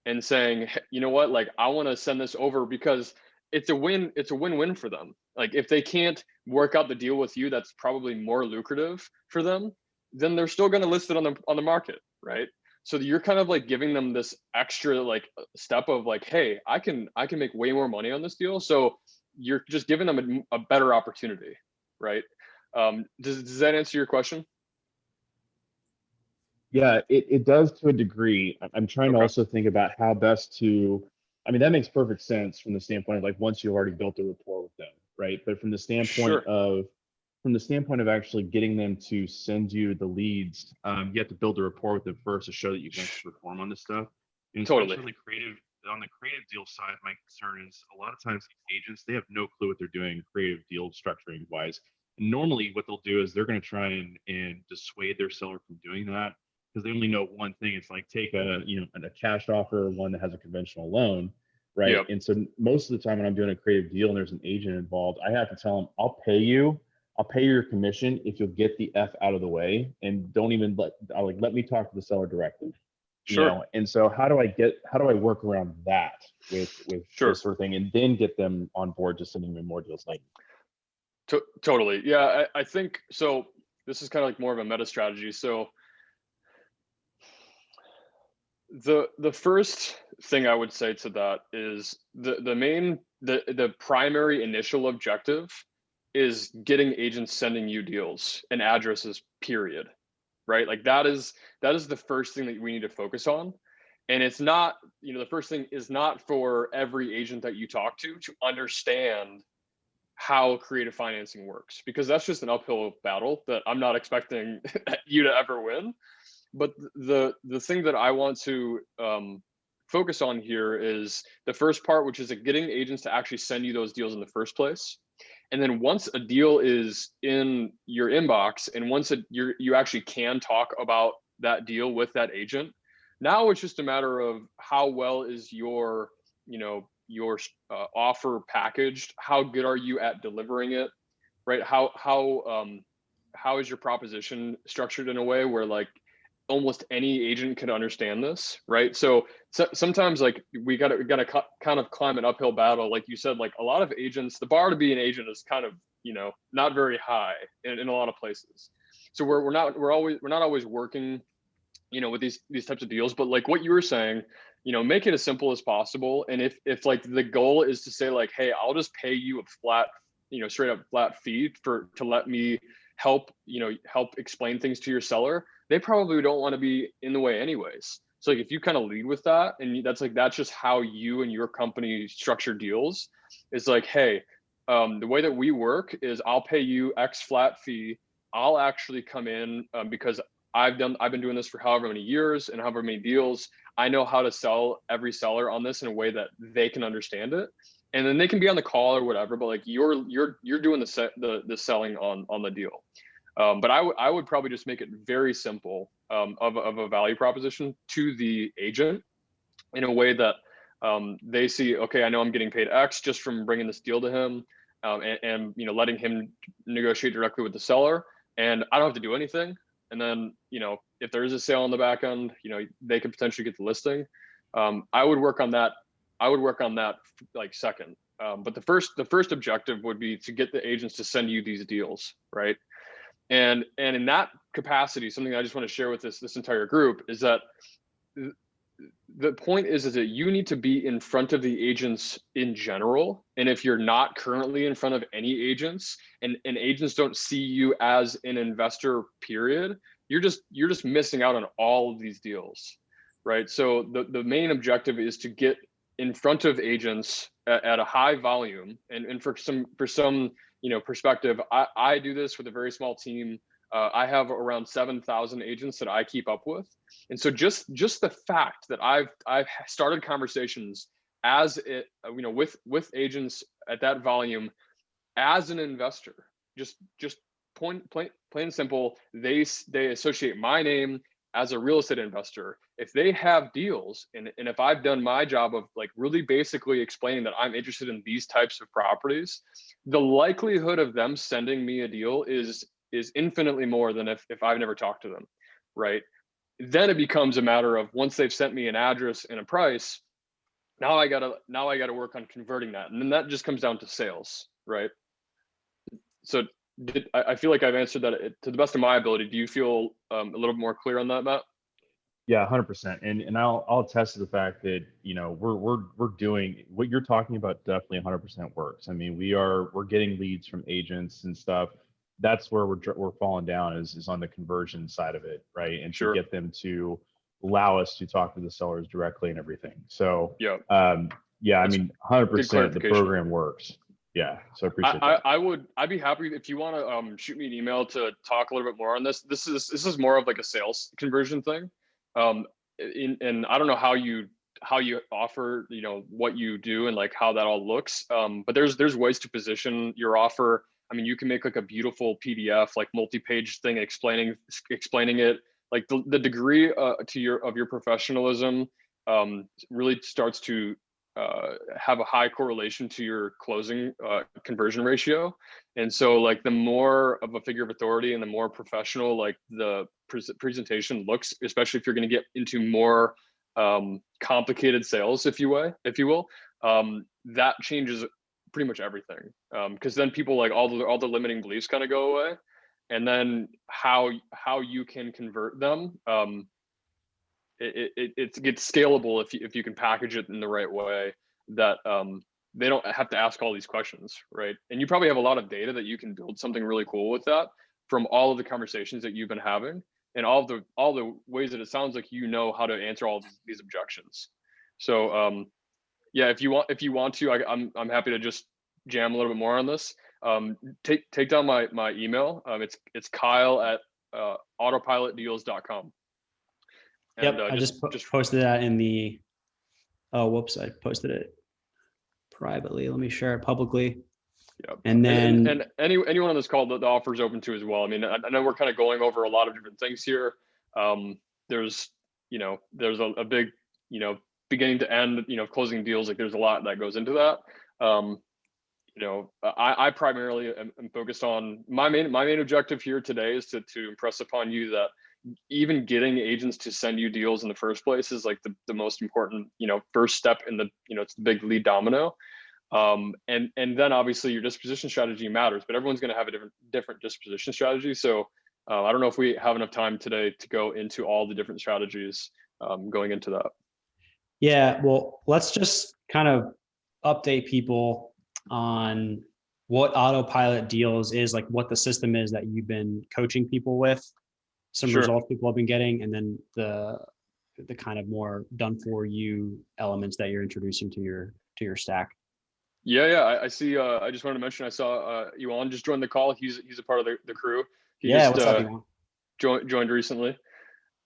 and saying, you know what, like I want to send this over because it's a win-win for them. Like if they can't work out the deal with you, that's probably more lucrative for them, then they're still going to list it on the market, right? So you're kind of like giving them this extra like step of like, hey, I can make way more money on this deal. So you're just giving them a better opportunity, right? Does that answer your question? Yeah, it does to a degree. I'm trying to also think about how best to, I mean, that makes perfect sense from the standpoint of like, once you've already built a rapport with them, right? But from the standpoint of actually getting them to send you the leads, you have to build a rapport with them first to show that you can actually perform on this stuff. And totally. On the creative deal side, my concern is a lot of times these agents, they have no clue what they're doing creative deal structuring wise. And normally what they'll do is they're going to try and dissuade their seller from doing that, because they only know one thing. It's like take a cash offer, one that has a conventional loan, right? Yep. And so most of the time when I'm doing a creative deal and there's an agent involved, I have to tell them, I'll pay you your commission if you'll get the F out of the way and don't even let me talk to the seller directly. Sure. And so how do I work around that with sure. this sort of thing and then get them on board to sending me more deals like totally. Yeah, I think so. This is kind of like more of a meta strategy. So the first thing I would say to that is the primary initial objective is getting agents sending you deals and addresses, period. Right? Like that is the first thing that we need to focus on. And it's not, the first thing is not for every agent that you talk to understand how creative financing works, because that's just an uphill battle that I'm not expecting you to ever win. But the thing that I want to focus on here is the first part, which is getting agents to actually send you those deals in the first place. And then once a deal is in your inbox, and once you actually can talk about that deal with that agent, now it's just a matter of how well is your offer packaged, how good are you at delivering it, right? How is your proposition structured in a way where like almost any agent could understand this, right? So sometimes like we gotta kind of climb an uphill battle. Like you said, like a lot of agents, the bar to be an agent is kind of, not very high in a lot of places. So we're not always working, with these types of deals. But like what you were saying, make it as simple as possible. And if like the goal is to say like, hey, I'll just pay you a flat, straight up flat fee to let me help explain things to your seller, they probably don't want to be in the way anyways. So like if you kind of lead with that, and that's just how you and your company structure deals, is like, hey, the way that we work is I'll pay you X flat fee. I'll actually come in because I've been doing this for however many years and however many deals. I know how to sell every seller on this in a way that they can understand it. And then they can be on the call or whatever, but like you're doing the selling on the deal. But I would probably just make it very simple of a value proposition to the agent in a way that they see, okay, I know I'm getting paid X just from bringing this deal to him, and letting him negotiate directly with the seller, and I don't have to do anything. And then if there is a sale on the back end, they could potentially get the listing. I would work on that. Like second. But the first objective would be to get the agents to send you these deals, right? And in that capacity, something I just want to share with this entire group is that the point is that you need to be in front of the agents in general. And if you're not currently in front of any agents, and agents don't see you as an investor, period, you're just missing out on all of these deals, right? So the main objective is to get in front of agents at a high volume. And for some perspective, I do this with a very small team. I have around 7,000 agents that I keep up with. And so just the fact that I've started conversations with agents at that volume as an investor, just plain and simple, they associate my name as a real estate investor. If they have deals, and if I've done my job of like really basically explaining that I'm interested in these types of properties, the likelihood of them sending me a deal is infinitely more than if I've never talked to them, right? Then it becomes a matter of, once they've sent me an address and a price, now I gotta work on converting that. And then that just comes down to sales, right? So I feel like I've answered that to the best of my ability. Do you feel a little more clear on that, Matt? Yeah, 100%. And I'll attest to the fact that, we're doing what you're talking about. Definitely 100% works. I mean, we're getting leads from agents and stuff. That's where we're falling down is on the conversion side of it, right? And to get them to allow us to talk to the sellers directly and everything. So yeah, I mean, 100% the program works. Yeah, so I appreciate that. I'd be happy if you want to shoot me an email to talk a little bit more on this. This is more of like a sales conversion thing. And I don't know how you offer, what you do and like how that all looks. But there's ways to position your offer. I mean, you can make like a beautiful PDF, like multi-page thing explaining it. Like the degree of your professionalism really starts to have a high correlation to your closing conversion ratio. And so like the more of a figure of authority and the more professional like the presentation looks, especially if you're going to get into more complicated sales, if you will, that changes pretty much everything. Because then people, like all the limiting beliefs kind of go away. And then how you can convert them, it gets scalable if you can package it in the right way that they don't have to ask all these questions, right? And you probably have a lot of data that you can build something really cool with that from all of the conversations that you've been having and all the ways that it sounds like how to answer all these objections. So yeah, if you want to, I'm happy to just jam a little bit more on this. Take down my email. It's Kyle@autopilotdeals.com. Yep, I just posted that in the. Oh, whoops! I posted it privately. Let me share it publicly. Yep. And then and anyone on this call, the offer is open to as well. I mean, I know we're kind of going over a lot of different things here. There's a big beginning to end closing deals. Like there's a lot that goes into that. I primarily am focused on my main objective here today is to impress upon you that even getting agents to send you deals in the first place is like the most important, first step in the, it's the big lead domino. And then obviously your disposition strategy matters, but everyone's going to have a different disposition strategy. So I don't know if we have enough time today to go into all the different strategies going into that. Yeah, well, let's just kind of update people on what Autopilot Deals is, like what the system is that you've been coaching people with, some Sure. results people have been getting, and then the kind of more done for you elements that you're introducing to your stack. Yeah. I see. I just wanted to mention, I saw Yuan just joined the call. He's a part of the crew. He Yeah, just, what's up, Yuan? joined recently.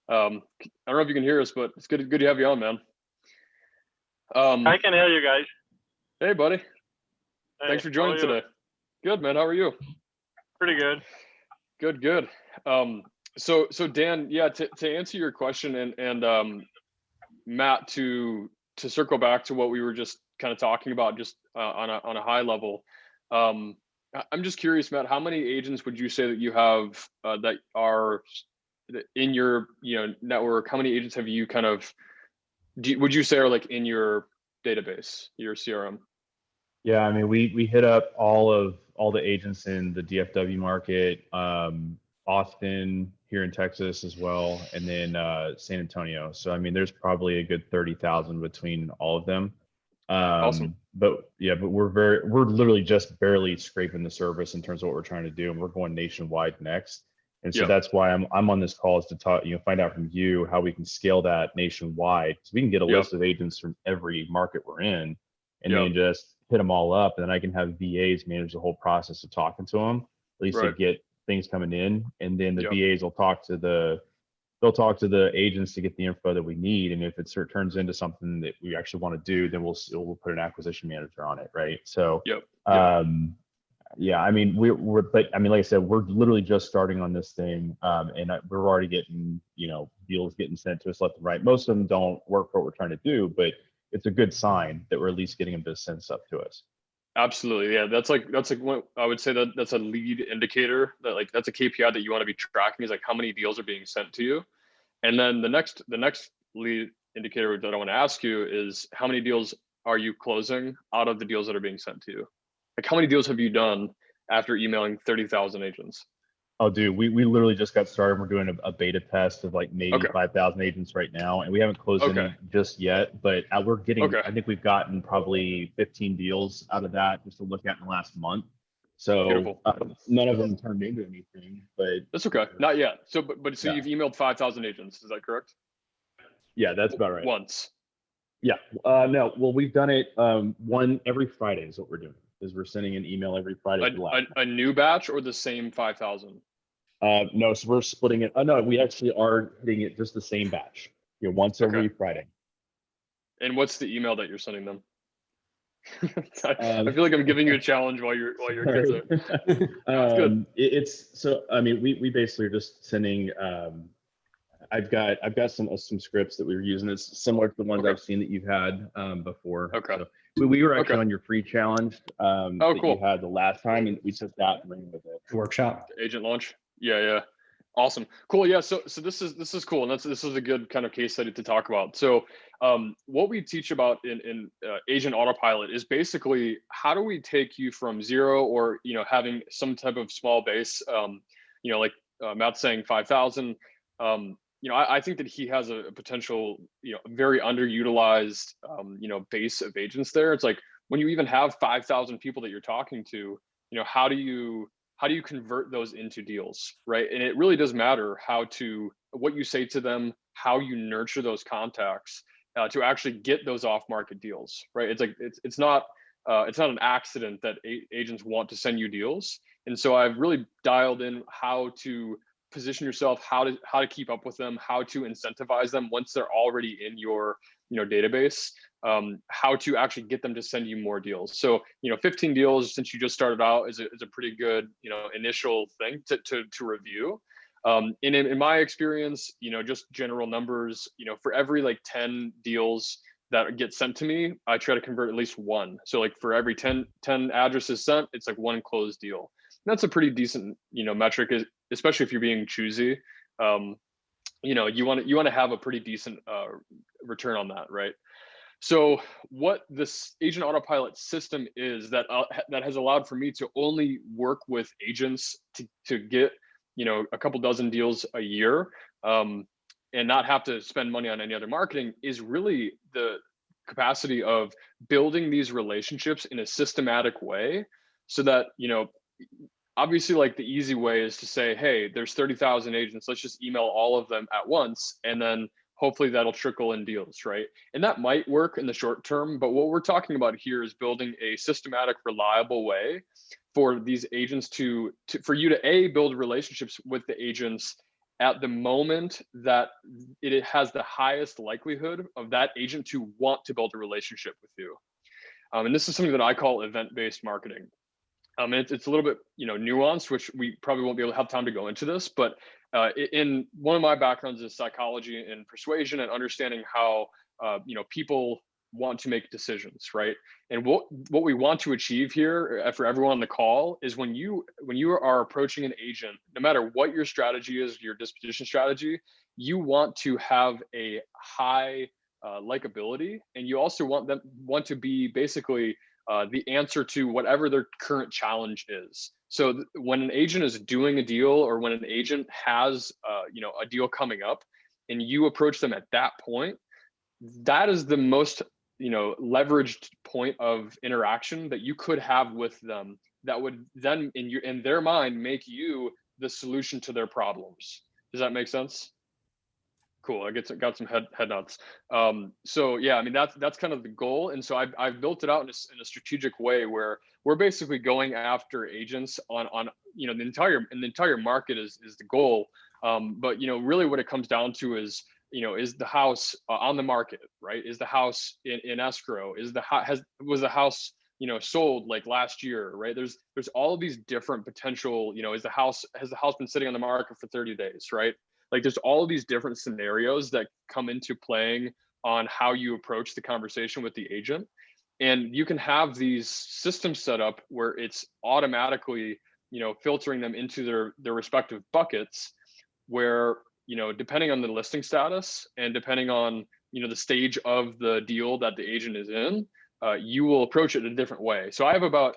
I don't know if you can hear us, but it's good to have you on, man. I can hear you guys. Hey, buddy. Hey, Thanks for joining today. Good, man. How are you? Pretty good. Good. So Dan, yeah, to answer your question and Matt, to circle back to what we were just kind of talking about, just on a high level. I'm just curious, Matt, how many agents would you say that you have that are in your network? How many agents have you kind of would you say are like in your database, your CRM? Yeah, I mean, we hit up all the agents in the DFW market, Austin here in Texas as well, and then San Antonio. So I mean, there's probably a good 30,000 between all of them. Awesome. But we're literally just barely scraping the surface in terms of what we're trying to do, and we're going nationwide next. And so that's why I'm on this call, is to talk, find out from you how we can scale that nationwide, so we can get a list of agents from every market we're in, and then just hit them all up, and then I can have VAs manage the whole process of talking to them, at least to get things coming in, and then the VAs will talk to the agents to get the info that we need, and if it turns into something that we actually want to do, then we'll put an acquisition manager on it, right? So yeah, I mean, but I mean, like I said, we're literally just starting on this thing, and we're already getting, deals getting sent to us left and right. Most of them don't work for what we're trying to do, but it's a good sign that we're at least getting them to send stuff to us. Absolutely. Yeah. That's like what I would say, that's a lead indicator, that like, that's a KPI that you want to be tracking, is like how many deals are being sent to you. And then the next lead indicator that I want to ask you is, how many deals are you closing out of the deals that are being sent to you? Like, how many deals have you done after emailing 30,000 agents? Oh, dude, we literally just got started. We're doing a beta test of like maybe 5,000 agents right now, and we haven't closed any just yet, but we're getting, I think we've gotten probably 15 deals out of that just to look at in the last month. So none of them turned into anything, but that's okay. Not yet. So, but you've emailed 5,000 agents. Is that correct? Yeah, that's about right. Once. Yeah. No, well, we've done it one every Friday is what we're doing. Is we're sending an email every Friday. A new batch or the same 5,000? No, so we're splitting it. Oh no, we actually are hitting it just the same batch. Once every Friday. And what's the email that you're sending them? I feel like I'm giving you a challenge while you're kids are. Good. It's so, I mean, we basically are just sending. I've got some scripts that we were using. It's similar to the ones I've seen that you've had before. Okay. So we were actually on your free challenge that cool. you had the last time, and we took that and ran with it. Workshop. Agent launch. Yeah. Awesome. Cool. Yeah. So this is cool. And this is a good kind of case study to talk about. So what we teach about in Agent Autopilot is basically, how do we take you from zero, or, having some type of small base, like Matt's saying 5,000, I think that he has a potential, very underutilized, base of agents there. It's like, when you even have 5,000 people that you're talking to, how do you convert those into deals, right? And it really does matter what you say to them, how you nurture those contacts to actually get those off-market deals, right? It's like, it's not an accident that agents want to send you deals. And so I've really dialed in how to position yourself, how to keep up with them, how to incentivize them once they're already in your database, how to actually get them to send you more deals. So 15 deals since you just started out is a pretty good initial thing to review. And in my experience, just general numbers, for every like 10 deals that get sent to me, I try to convert at least one. So like for every 10 addresses sent, it's like one closed deal. And that's a pretty decent metric, especially if you're being choosy. you know, you want to have a pretty decent return on that, right? So what this agent autopilot system is that has allowed for me to only work with agents to get, you know, a couple dozen deals a year, and not have to spend money on any other marketing, is really the capacity of building these relationships in a systematic way, so that, you know, obviously, like, the easy way is to say, hey, there's 30,000 agents, let's just email all of them at once, and then hopefully that'll trickle in deals, right? And that might work in the short term, but what we're talking about here is building a systematic, reliable way for these agents for you to build relationships with the agents at the moment that it has the highest likelihood of that agent to want to build a relationship with you. And this is something that I call event-based marketing. And it's a little bit, you know, nuanced, which we probably won't be able to have time to go into this, but in one of my backgrounds is psychology and persuasion and understanding how, you know, people want to make decisions, right? And what we want to achieve here for everyone on the call is when you are approaching an agent, no matter what your strategy is, your disposition strategy, you want to have a high likability, and you also want to be basically the answer to whatever their current challenge is. So when an agent is doing a deal, or when an agent has you know, a deal coming up, and you approach them at that point, that is the most, you know, leveraged point of interaction that you could have with them, that would then in their mind make you the solution to their problems. Does that make sense? Cool. I got some head nods. So yeah, I mean, that's kind of the goal. And so I've built it out in a strategic way where we're basically going after agents on you know, the entire market is the goal. But, you know, really what it comes down to is, you know, is the house on the market, right? Is the house in escrow? Was the house, you know, sold like last year, right? There's all of these different potential, you know, has the house been sitting on the market for 30 days, right? Like, there's all of these different scenarios that come into playing on how you approach the conversation with the agent. And you can have these systems set up where it's automatically, you know, filtering them into their respective buckets, where, you know, depending on the listing status and depending on, you know, the stage of the deal that the agent is in, you will approach it in a different way. So I have about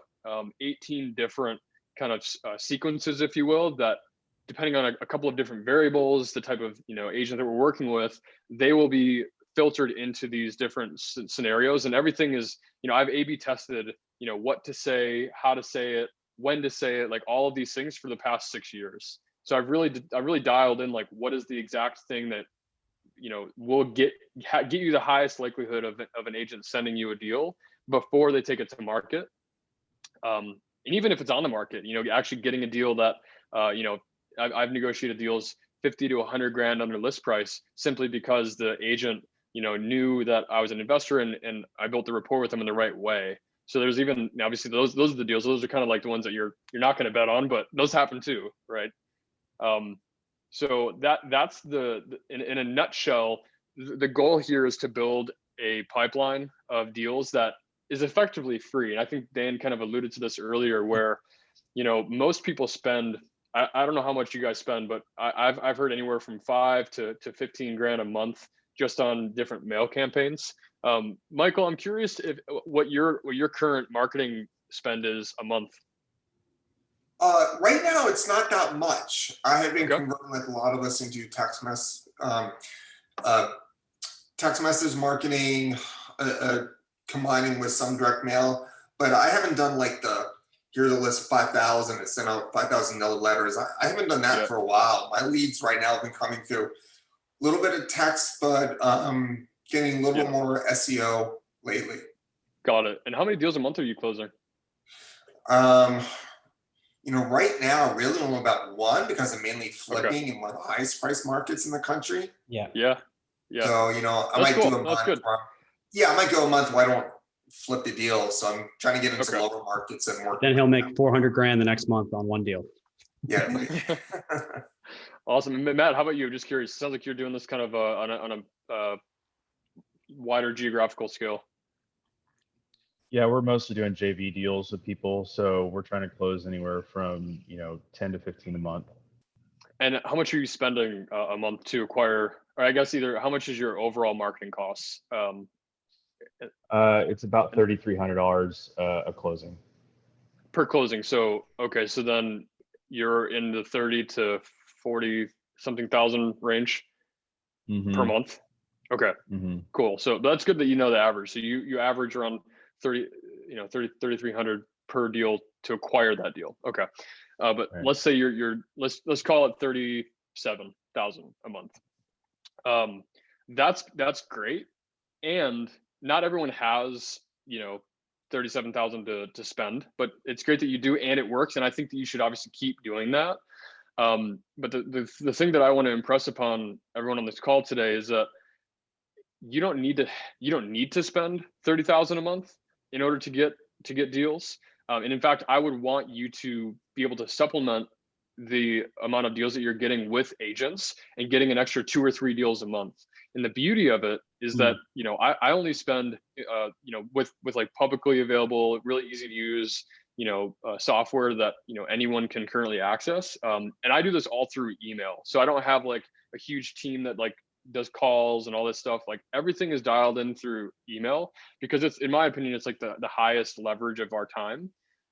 18 different kind of sequences, if you will, that, depending on a couple of different variables, the type of, you know, agent that we're working with, they will be filtered into these different scenarios. And everything is, you know, I've A/B tested, you know, what to say, how to say it, when to say it, like all of these things for the past 6 years. So I've really dialed in, like, what is the exact thing that, you know, will get you the highest likelihood of an agent sending you a deal before they take it to market. And even if it's on the market, you know, actually getting a deal that, you know, I've negotiated deals 50 to 100 grand under list price, simply because the agent, you know, knew that I was an investor, and I built the rapport with them in the right way. So there's even, obviously, those are the deals. Those are kind of like the ones that you're not going to bet on, but those happen too, right? So that's in a nutshell, the goal here is to build a pipeline of deals that is effectively free. And I think Dan kind of alluded to this earlier, where, you know, most people spend, I don't know how much you guys spend, but I've heard anywhere from 5 to 15 grand a month just on different mail campaigns. Michael, I'm curious what your current marketing spend is a month. Right now, it's not that much. I have been converting, like a lot of us, into text message marketing, combining with some direct mail. But I haven't done like here's a list of 5,000 and send out 5,000 letters. I haven't done that for a while. My leads right now have been coming through a little bit of text, but getting a little bit more SEO lately. Got it. And how many deals a month are you closing? You know, right now, really only about one, because I'm mainly flipping in one of the highest price markets in the country. Yeah. So, you know, I might do a month. I might go a month where I don't flip the deal. So I'm trying to get into lower markets and work. Then he'll make 400 grand the next month on one deal. Yeah. Awesome. Matt, how about you? Just curious. It sounds like you're doing this kind of on a wider geographical scale. Yeah, we're mostly doing JV deals with people, so we're trying to close anywhere from, you know, 10 to 15 a month. And how much are you spending a month to acquire, or I guess either how much is your overall marketing costs? It's about $3,300 a closing. Per closing. So, okay. So then you're in the 30 to 40 something thousand range per month. Okay, cool. So that's good that you know the average. So you average around 3,300 per deal to acquire that deal. Okay. But Right. let's say let's call it 37,000 a month. That's great. And not everyone has, 37,000 to spend, but it's great that you do, and it works. And I think that you should obviously keep doing that. But the thing that I want to impress upon everyone on this call today is that you don't need to spend 30,000 a month in order to get deals. And in fact, I would want you to be able to supplement the amount of deals that you're getting with agents and getting an extra 2 or 3 deals a month. And the beauty of it is that, I only spend, with like publicly available, really easy to use, software that, anyone can currently access. And I do this all through email. So I don't have like a huge team that like does calls and all this stuff. Like everything is dialed in through email, because it's, in my opinion, it's like the highest leverage of our time.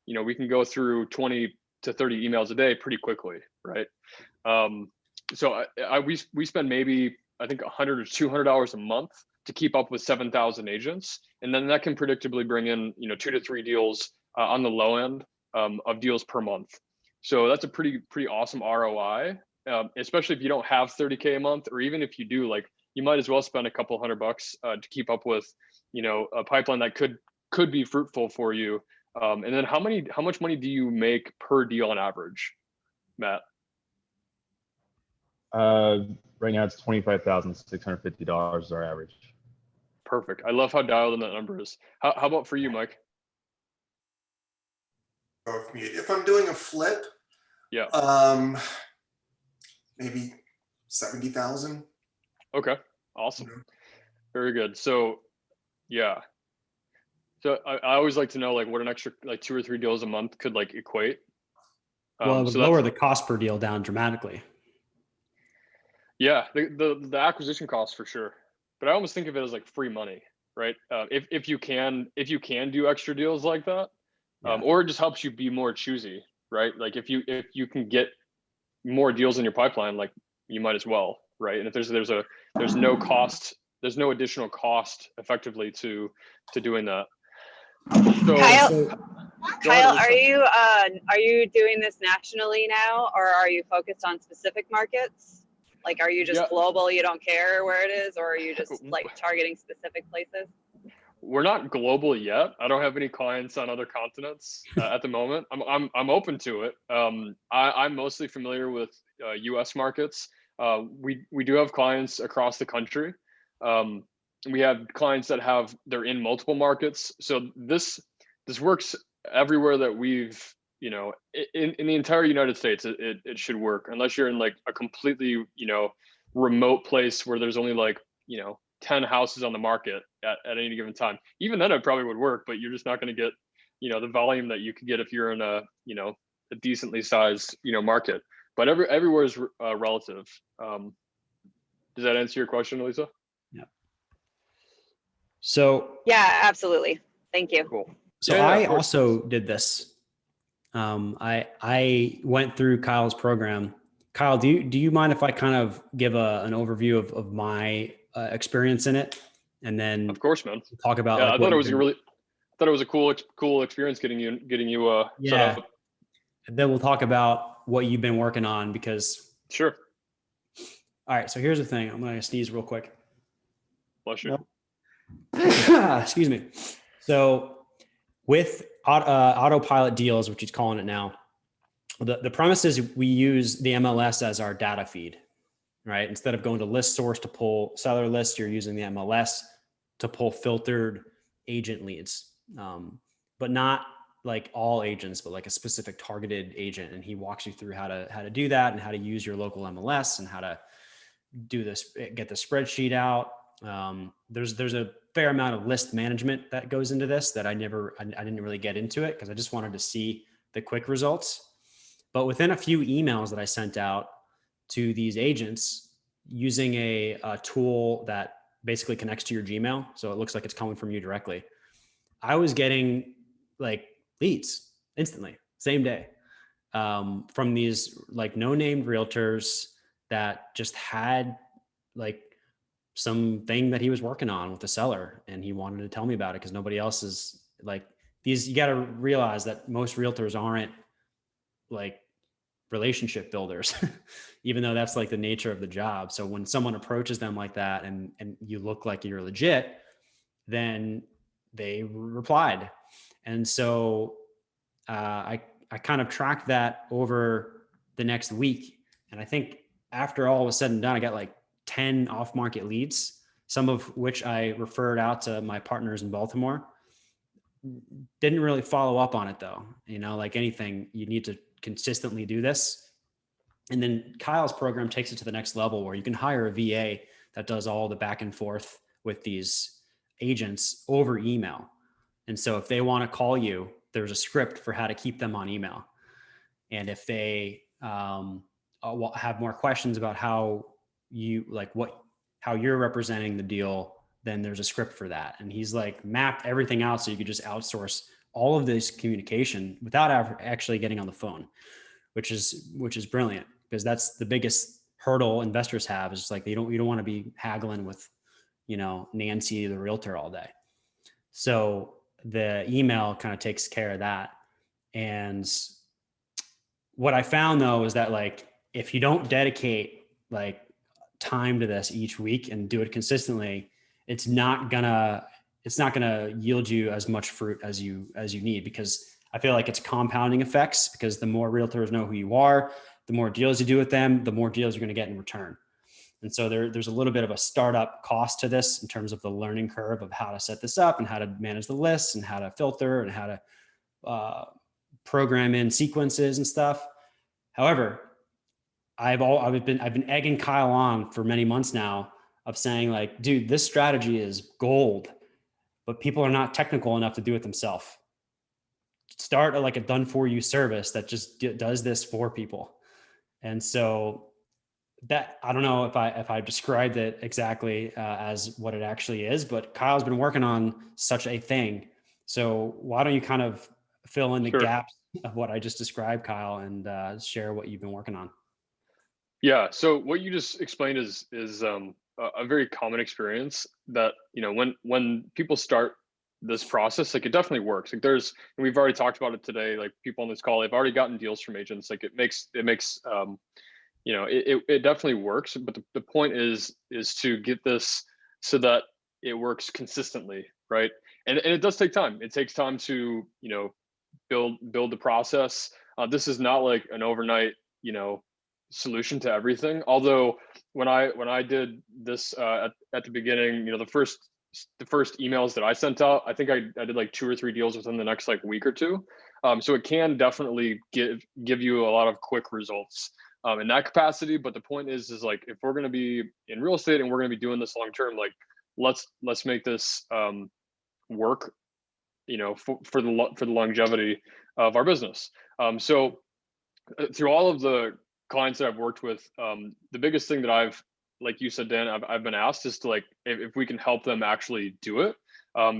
We can go through 20 to 30 emails a day pretty quickly, right? So we spend maybe, I think, $100 or $200 a month to keep up with 7,000 agents, and then that can predictably bring in 2 to 3 deals on the low end of deals per month. So that's a pretty awesome ROI, especially if you don't have 30K a month, or even if you do, like, you might as well spend a couple $100 to keep up with a pipeline that could be fruitful for you. And then how much money do you make per deal on average, Matt? Right now it's $25,650 is our average. Perfect. I love how dialed in that number is. How about for you, Mike? If I'm doing a flip, yeah, maybe 70,000. Okay, awesome. Very good. So, yeah. So I always like to know like what an extra like 2 or 3 deals a month could like equate. Well, it would lower the cost per deal down dramatically. Yeah, the acquisition costs for sure. But I almost think of it as like free money, right? If you can do extra deals like that, or it just helps you be more choosy, right? Like if you can get more deals in your pipeline, like you might as well, right? And if there's no cost, there's no additional cost effectively to doing that. So, Kyle, are you doing this nationally now, or are you focused on specific markets? Like, are you just global? You don't care where it is, or are you just like targeting specific places? We're not global yet. I don't have any clients on other continents at the moment. I'm open to it. I'm mostly familiar with U.S. markets. We do have clients across the country. We have clients that they're in multiple markets. So this works everywhere that we've, in the entire United States, it should work, unless you're in like a completely, remote place where there's only like, 10 houses on the market at any given time. Even then it probably would work, but you're just not going to get, the volume that you could get if you're in a decently sized, market. But everywhere is relative. Does that answer your question, Lisa? Yeah. So yeah, absolutely. Thank you. Cool. So I also did this. I went through Kyle's program. Kyle, do you mind if I kind of give an overview of my experience in it, and then of course, man, talk about. Yeah, I thought it was a cool experience getting you set up. And then we'll talk about what you've been working on, because sure. All right. So here's the thing. I'm going to sneeze real quick. Bless you. Excuse me. So with autopilot deals, which he's calling it now, the premise is we use the MLS as our data feed, right? Instead of going to list source to pull seller lists, you're using the MLS to pull filtered agent leads, but not like all agents, but like a specific targeted agent. And he walks you through how to do that, and how to use your local MLS, and how to do this, get the spreadsheet out. There's a fair amount of list management that goes into this that I didn't really get into it, because I just wanted to see the quick results. But within a few emails that I sent out, to these agents using a tool that basically connects to your Gmail. So it looks like it's coming from you directly. I was getting like leads instantly, same day, from these like no-named realtors that just had like something that he was working on with the seller, and he wanted to tell me about it because nobody else is like these. You got to realize that most realtors aren't like relationship builders, even though that's like the nature of the job. So when someone approaches them like that and you look like you're legit, then they replied. And so I kind of tracked that over the next week. And I think after all was said and done, I got like 10 off-market leads, some of which I referred out to my partners in Baltimore. Didn't really follow up on it though. You know, like anything, you need to consistently do this. And then Kyle's program takes it to the next level where you can hire a VA that does all the back and forth with these agents over email. And so if they want to call you, there's a script for how to keep them on email. And if they have more questions about how you like how you're representing the deal, then there's a script for that. And he's like mapped everything out so you could just outsource all of this communication without actually getting on the phone, which is brilliant, because that's the biggest hurdle investors have, is like you don't want to be haggling with, you know, Nancy the realtor all day. So the email kind of takes care of that. And what I found though is that like if you don't dedicate like time to this each week and do it consistently, it's not gonna yield you as much fruit as you need, because I feel like it's compounding effects, because the more realtors know who you are, the more deals you do with them, the more deals you're going to get in return. And so there's a little bit of a startup cost to this in terms of the learning curve of how to set this up and how to manage the lists and how to filter and how to program in sequences and stuff. However, I've been egging Kyle on for many months now of saying like, dude, this strategy is gold, but people are not technical enough to do it themselves. Start like a done for you service that just does this for people. And so that, I don't know if I described it exactly as what it actually is, but Kyle's been working on such a thing. So why don't you kind of fill in the gaps of what I just described, Kyle, and share what you've been working on? Yeah. So what you just explained is a very common experience that, you know, when people start this process, like it definitely works. Like and we've already talked about it today, like people on this call, they've already gotten deals from agents. Like it makes you know, it definitely works. But the point is to get this so that it works consistently, right? And it does take time. It takes time to, you know, build the process. This is not like an overnight, you know, solution to everything. Although when I did this at the beginning, you know, the first emails that I sent out, I think I did like 2 or 3 deals within the next like week or two. So it can definitely give you a lot of quick results in that capacity. But the point is like, if we're going to be in real estate and we're going to be doing this long term, like let's make this work, you know, for the longevity of our business. So through all of the clients that I've worked with, the biggest thing that I've, like you said, Dan, I've been asked is to like, if we can help them actually do it,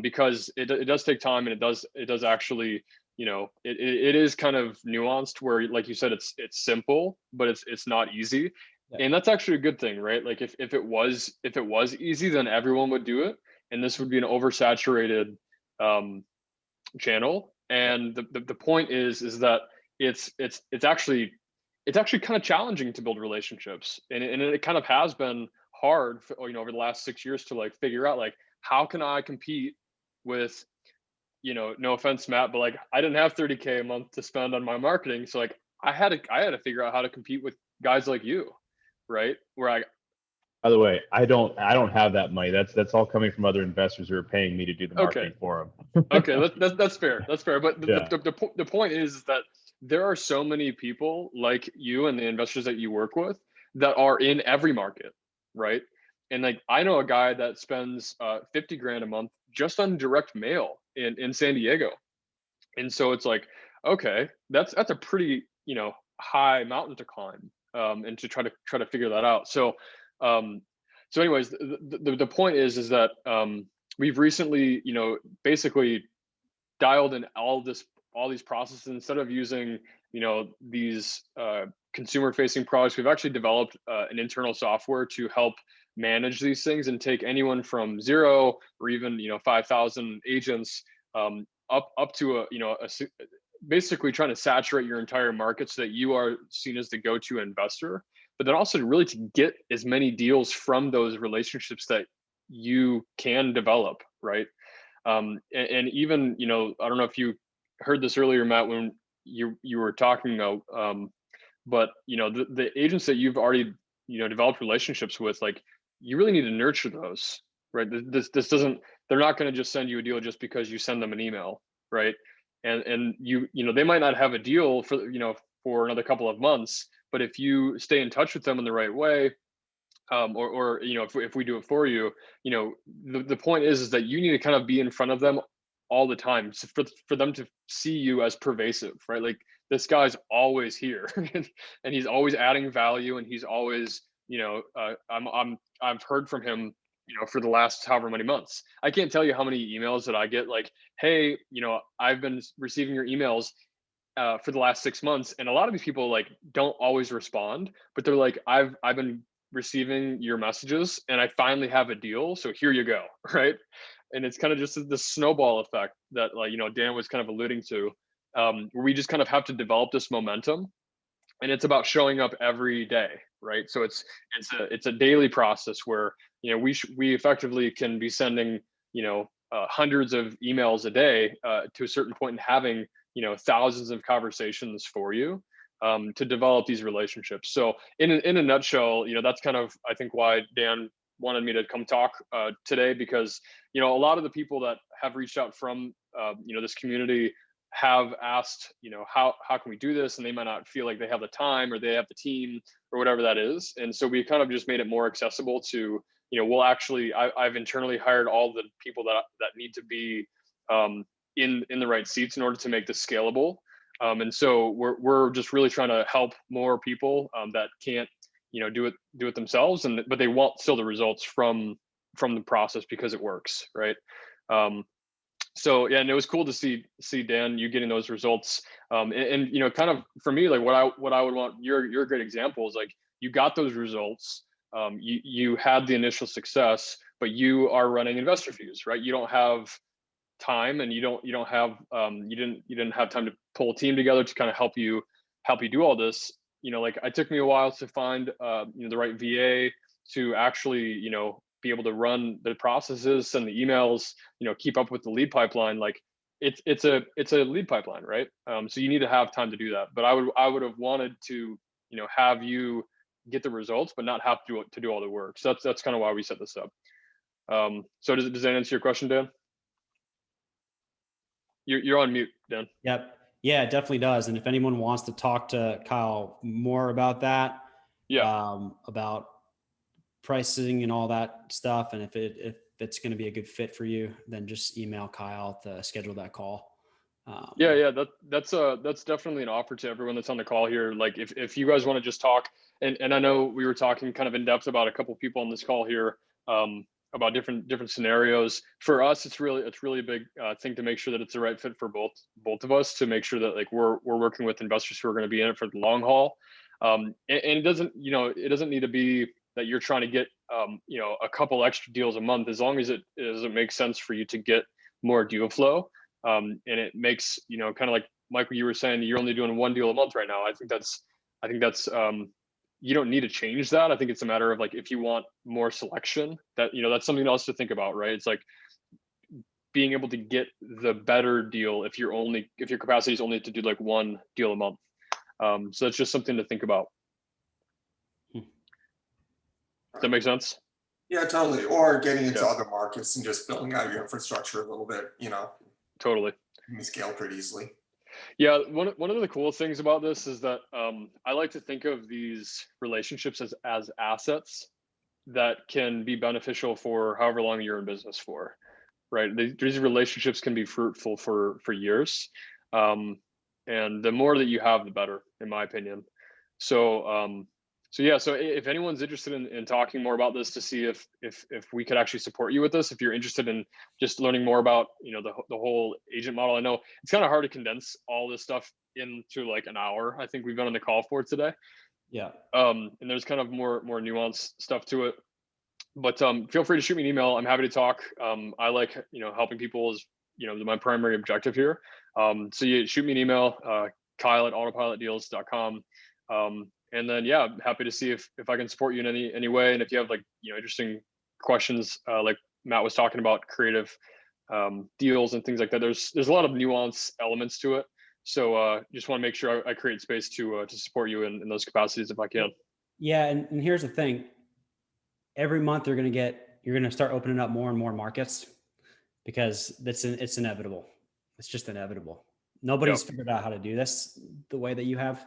because it does take time, and it does actually, you know, it is kind of nuanced where, like you said, it's simple, but it's not easy. Yeah. And that's actually a good thing, right? Like if it was easy, then everyone would do it, and this would be an oversaturated channel. And the point is that it's actually kind of challenging to build relationships, and it kind of has been hard for, you know, over the last 6 years to like figure out like, how can I compete with, you know, no offense, Matt, but like I didn't have 30K a month to spend on my marketing, so like I had to figure out how to compete with guys like you, right? By the way, I don't have that money. That's all coming from other investors who are paying me to do the marketing for them. Okay, that's fair. That's fair. But the point is that there are so many people like you and the investors that you work with that are in every market, right? And like I know a guy that spends 50 grand a month just on direct mail in San Diego. And so it's like, okay, that's a pretty, you know, high mountain to climb. and to try to figure that out. So anyways, the point is that we've recently, basically dialed in all these processes. Instead of using, these consumer facing products, we've actually developed an internal software to help manage these things and take anyone from 0 or even 5,000 agents up to basically trying to saturate your entire market so that you are seen as the go-to investor, but then also really to get as many deals from those relationships that you can develop, right? And even, I don't know if you heard this earlier, Matt, when you were talking about, but the agents that you've already developed relationships with, like, you really need to nurture those, right? This doesn't, they're not going to just send you a deal just because you send them an email, right? And they might not have a deal for another couple of months, but if you stay in touch with them in the right way, or if we do it for you, the point is that you need to kind of be in front of them all the time for them to see you as pervasive, right? Like, this guy's always here and he's always adding value, and he's always, I've heard from him, for the last however many months. I can't tell you how many emails that I get, like, hey, I've been receiving your emails for the last 6 months. And a lot of these people, like, don't always respond, but they're like, I've been receiving your messages and I finally have a deal, so here you go, right? And it's kind of just the snowball effect that, like, Dan was kind of alluding to, where we just kind of have to develop this momentum, and it's about showing up every day, right? So it's a daily process where we effectively can be sending hundreds of emails a day to a certain point, and having thousands of conversations for you to develop these relationships. So in a nutshell, that's kind of, I think, why Dan wanted me to come talk today, because a lot of the people that have reached out from this community have asked, how can we do this, and they might not feel like they have the time or they have the team or whatever that is. And so we kind of just made it more accessible to, we'll actually, I've internally hired all the people that need to be in the right seats in order to make this scalable. And so we're just really trying to help more people that can't do it themselves, but they want still the results from the process because it works, right? So yeah, and it was cool to see Dan, you getting those results, and kind of for me, like, what I would want, you're a great example, is like, you got those results, you had the initial success, but you are running investor fees, right? You don't have time, and you didn't have time to pull a team together to kind of help you do all this. Like, it took me a while to find the right VA to actually be able to run the processes, send the emails, keep up with the lead pipeline. Like, it's a lead pipeline, right? So you need to have time to do that. But I would have wanted to have you get the results, but not have to do all the work. So that's kind of why we set this up. So does that answer your question, Dan? You're on mute, Dan. Yep. Yeah, it definitely does. And if anyone wants to talk to Kyle more about that, about pricing and all that stuff, and if it's going to be a good fit for you, then just email Kyle to schedule that call. That's definitely an offer to everyone that's on the call here. Like, if you guys want to just talk, and I know we were talking kind of in depth about a couple of people on this call here, about different scenarios. For us, it's really a big thing to make sure that it's the right fit for both of us, to make sure that, like, we're working with investors who are going to be in it for the long haul. And it doesn't need to be that you're trying to get a couple extra deals a month, as long as it makes sense for you to get more deal flow. And it makes, kind of like Michael, you were saying, you're only doing one deal a month right now. I think that's you don't need to change that. I think it's a matter of, like, if you want more selection, that that's something else to think about, right? It's like being able to get the better deal if your capacity is only to do like one deal a month. So it's just something to think about. Does that make sense? Yeah, totally. Or getting into other markets and just building out your infrastructure a little bit, Totally. You can scale pretty easily. Yeah, one of the cool things about this is that I like to think of these relationships as assets that can be beneficial for however long you're in business for, right? These relationships can be fruitful for years, and the more that you have, the better, in my opinion. So So yeah, so if anyone's interested in talking more about this to see if we could actually support you with this, if you're interested in just learning more about, you know, the whole agent model. I know it's kind of hard to condense all this stuff into like an hour. I think we've been on the call for today. Yeah. And there's kind of more nuanced stuff to it. But feel free to shoot me an email. I'm happy to talk. I like, you know, helping people is, you know, my primary objective here. So you shoot me an email, Kyle@autopilotdeals.com. And then, yeah, I'm happy to see if I can support you in any way. And if you have like, you know, interesting questions, like Matt was talking about creative deals and things like that, there's a lot of nuance elements to it. So just want to make sure I create space to support you in those capacities if I can. Yeah. And here's the thing. Every month you're going to start opening up more and more markets because it's inevitable. It's just inevitable. Nobody's figured out how to do this the way that you have.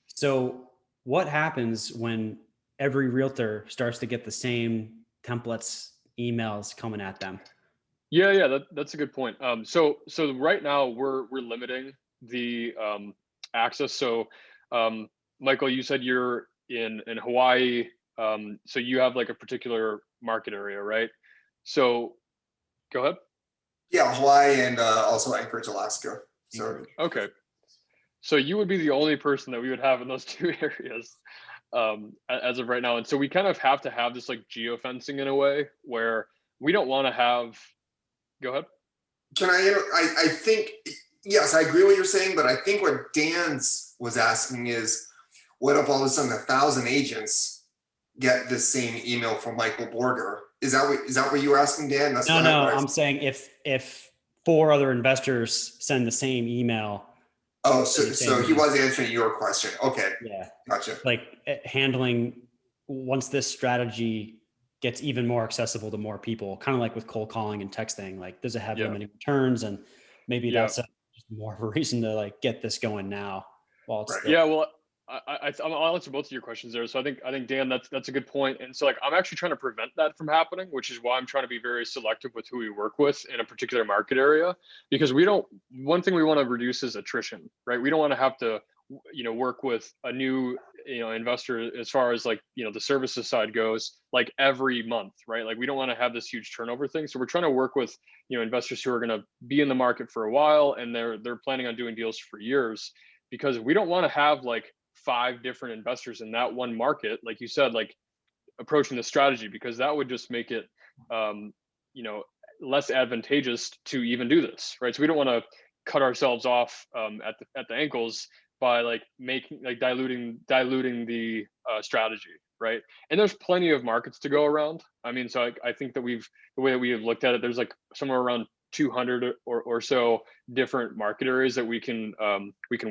So what happens when every realtor starts to get the same templates, emails coming at them? Yeah, that's a good point. So right now we're limiting the access. So Michael, you said you're in Hawaii. So you have like a particular market area, right? So go ahead. Yeah, Hawaii and also Anchorage, Alaska. So okay. So you would be the only person that we would have in those two areas as of right now. And so we kind of have to have this like geofencing in a way where we don't want to have, go ahead. Can I think, yes, I agree what you're saying, but I think what Dan's was asking is, what if all of a sudden 1,000 agents get the same email from Michael Borger? Is that what you were asking, Dan? No, I'm saying if 4 other investors send the same email. Oh, so he was answering your question. Okay. Yeah. Gotcha. Like handling once this strategy gets even more accessible to more people, kind of like with cold calling and texting, like there's a heavy limiting returns, and maybe that's just more of a reason to like get this going now. While it's yeah, well, I'll answer both of your questions there. So I think Dan, that's a good point. And so like I'm actually trying to prevent that from happening, which is why I'm trying to be very selective with who we work with in a particular market area, because one thing we want to reduce is attrition, right? We don't want to have to, you know, work with a new, you know, investor as far as like, you know, the services side goes, like every month, right? Like we don't want to have this huge turnover thing. So we're trying to work with, you know, investors who are going to be in the market for a while and they're planning on doing deals for years, because we don't want to have like 5 different investors in that one market, like you said, like approaching the strategy, because that would just make it, you know, less advantageous to even do this, right? So we don't want to cut ourselves off at the ankles by like diluting the strategy, right? And there's plenty of markets to go around. I mean, so I think that the way that we have looked at it, there's like somewhere around 200 or so different market areas that we can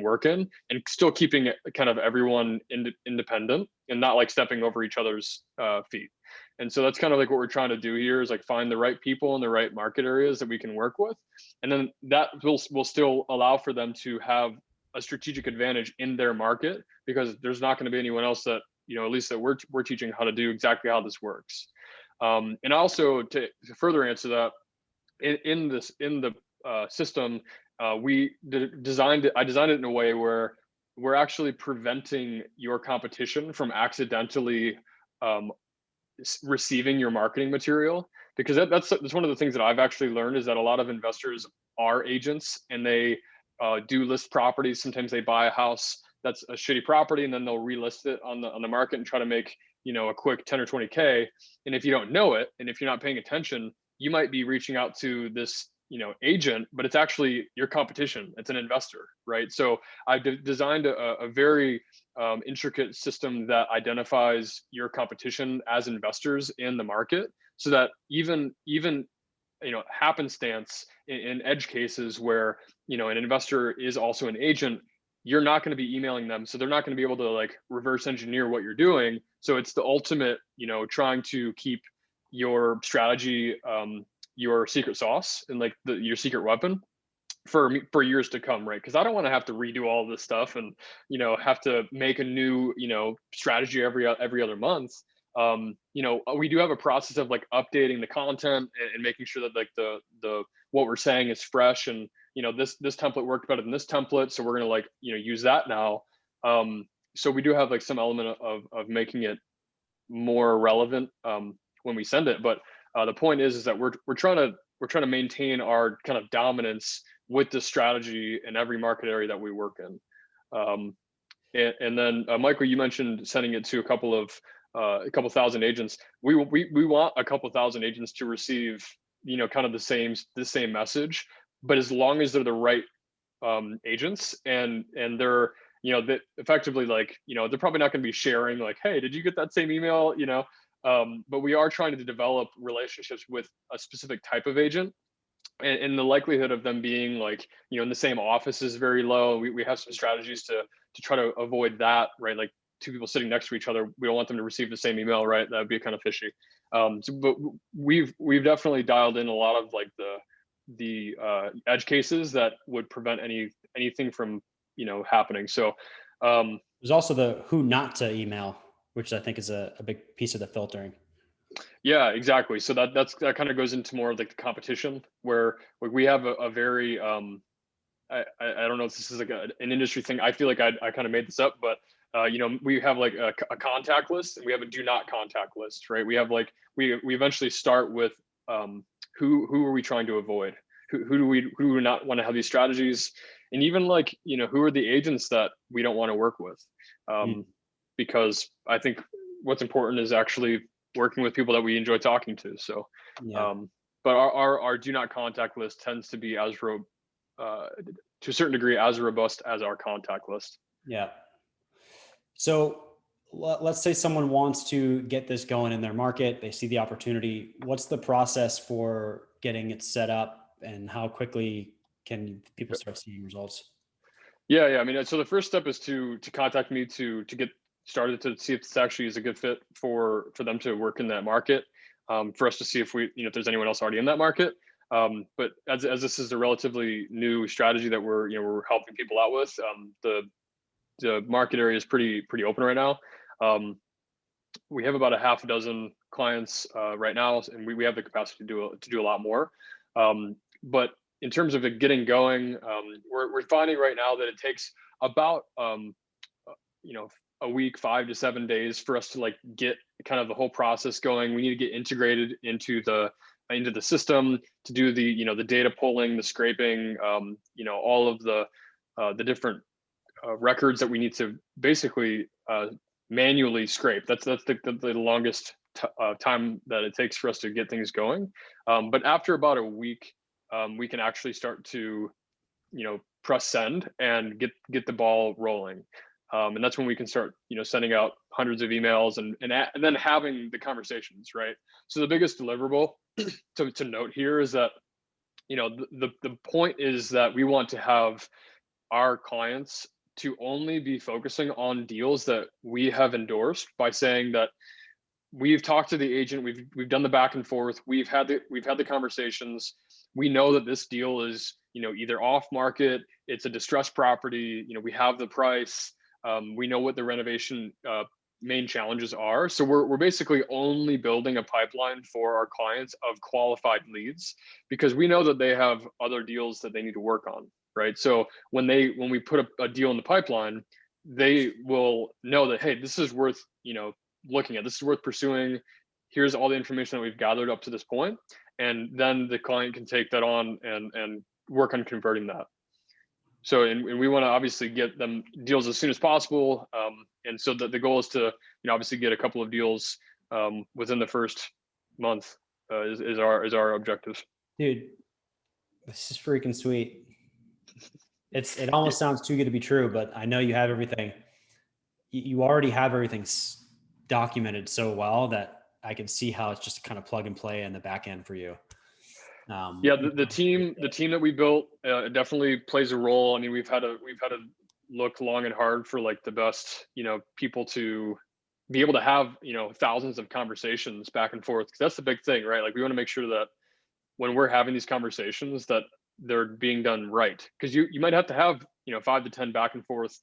work in, and still keeping it kind of everyone independent and not like stepping over each other's feet. And so that's kind of like what we're trying to do here, is like find the right people in the right market areas that we can work with, and then that will still allow for them to have a strategic advantage in their market, because there's not going to be anyone else that, you know, at least that we're teaching how to do exactly how this works. And also to further answer that, in the system, I designed it in a way where we're actually preventing your competition from accidentally receiving your marketing material, because that's one of the things that I've actually learned, is that a lot of investors are agents and they do list properties. Sometimes they buy a house that's a shitty property and then they'll relist it on the market and try to make, you know, a quick 10 or 20K. And if you don't know it, and if you're not paying attention, you might be reaching out to this, you know, agent, but it's actually your competition. It's an investor, right? So I designed a very intricate system that identifies your competition as investors in the market, so that even you know, happenstance in edge cases where, you know, an investor is also an agent, you're not going to be emailing them, so they're not going to be able to like reverse engineer what you're doing. So it's the ultimate, you know, trying to keep your strategy, your secret sauce, and like your secret weapon for years to come, right? Because I don't want to have to redo all this stuff and, you know, have to make a new, you know, strategy every other month. You know, we do have a process of like updating the content and making sure that like the what we're saying is fresh, and, you know, this template worked better than this template, so we're gonna like, you know, use that now. so we do have like some element of making it more relevant when we send it. But the point is that we're trying to maintain our kind of dominance with the strategy in every market area that we work in. And then Michael, you mentioned sending it to a couple thousand agents. We want a couple thousand agents to receive, you know, kind of the same message, but as long as they're the right agents and they're, you know, that effectively, like, you know, they're probably not going to be sharing like, hey, did you get that same email, you know? But we are trying to develop relationships with a specific type of agent, and the likelihood of them being like, you know, in the same office is very low. We have some strategies to try to avoid that, right? Like two people sitting next to each other, we don't want them to receive the same email, right? That would be kind of fishy. But we've definitely dialed in a lot of like the edge cases that would prevent anything from, you know, happening. So there's also the who not to email, which I think is a big piece of the filtering. Yeah, exactly. So that kind of goes into more of like the competition, where like we have a very I don't know if this is like an industry thing. I feel like I kind of made this up, but you know, we have like a contact list and we have a do not contact list, right? We have like we eventually start with who are we trying to avoid? Who do not want to have these strategies? And even like, you know, who are the agents that we don't want to work with? Because I think what's important is actually working with people that we enjoy talking to. So, yeah. But our do not contact list tends to be as to a certain degree as robust as our contact list. Yeah. So let's say someone wants to get this going in their market. They see the opportunity. What's the process for getting it set up, and how quickly can people start seeing results? Yeah. I mean, so the first step is to contact me to get started, to see if this actually is a good fit for them to work in that market, for us to see if if there's anyone else already in that market. But as this is a relatively new strategy that we're helping people out with, the market area is pretty open right now. We have about a half a dozen clients right now, and we have the capacity to do a lot more. But in terms of it getting going, we're finding right now that it takes about a week, 5 to 7 days for us to like get kind of the whole process going. We need to get integrated into the system to do the data pulling, the scraping, all of the different records that we need to basically manually scrape. That's the longest time that it takes for us to get things going. But after about a week, we can actually start to press send and get the ball rolling. And that's when we can start, sending out hundreds of emails and then having the conversations, right? So the biggest deliverable to note here is that, the point is that we want to have our clients to only be focusing on deals that we have endorsed, by saying that we've talked to the agent, we've done the back and forth, we've had the conversations. We know that this deal is, either off market, it's a distressed property, we have the price. We know what the renovation main challenges are. So we're basically only building a pipeline for our clients of qualified leads, because we know that they have other deals that they need to work on, right? So when we put a deal in the pipeline, they will know that, hey, this is worth, looking at, this is worth pursuing. Here's all the information that we've gathered up to this point. And then the client can take that on and work on converting that. So, and we want to obviously get them deals as soon as possible. And so the goal is to, obviously get a couple of deals within the first month is our objective. Dude, this is freaking sweet. It almost sounds too good to be true, but I know you have everything. You already have everything documented so well that I can see how it's just kind of plug and play in the back end for you. The team that we built definitely plays a role. I mean, we've had to look long and hard for like the best, people to be able to have, thousands of conversations back and forth. 'Cause that's the big thing, right? Like we want to make sure that when we're having these conversations that they're being done right. 'Cause you might have to have, 5 to 10 back and forth,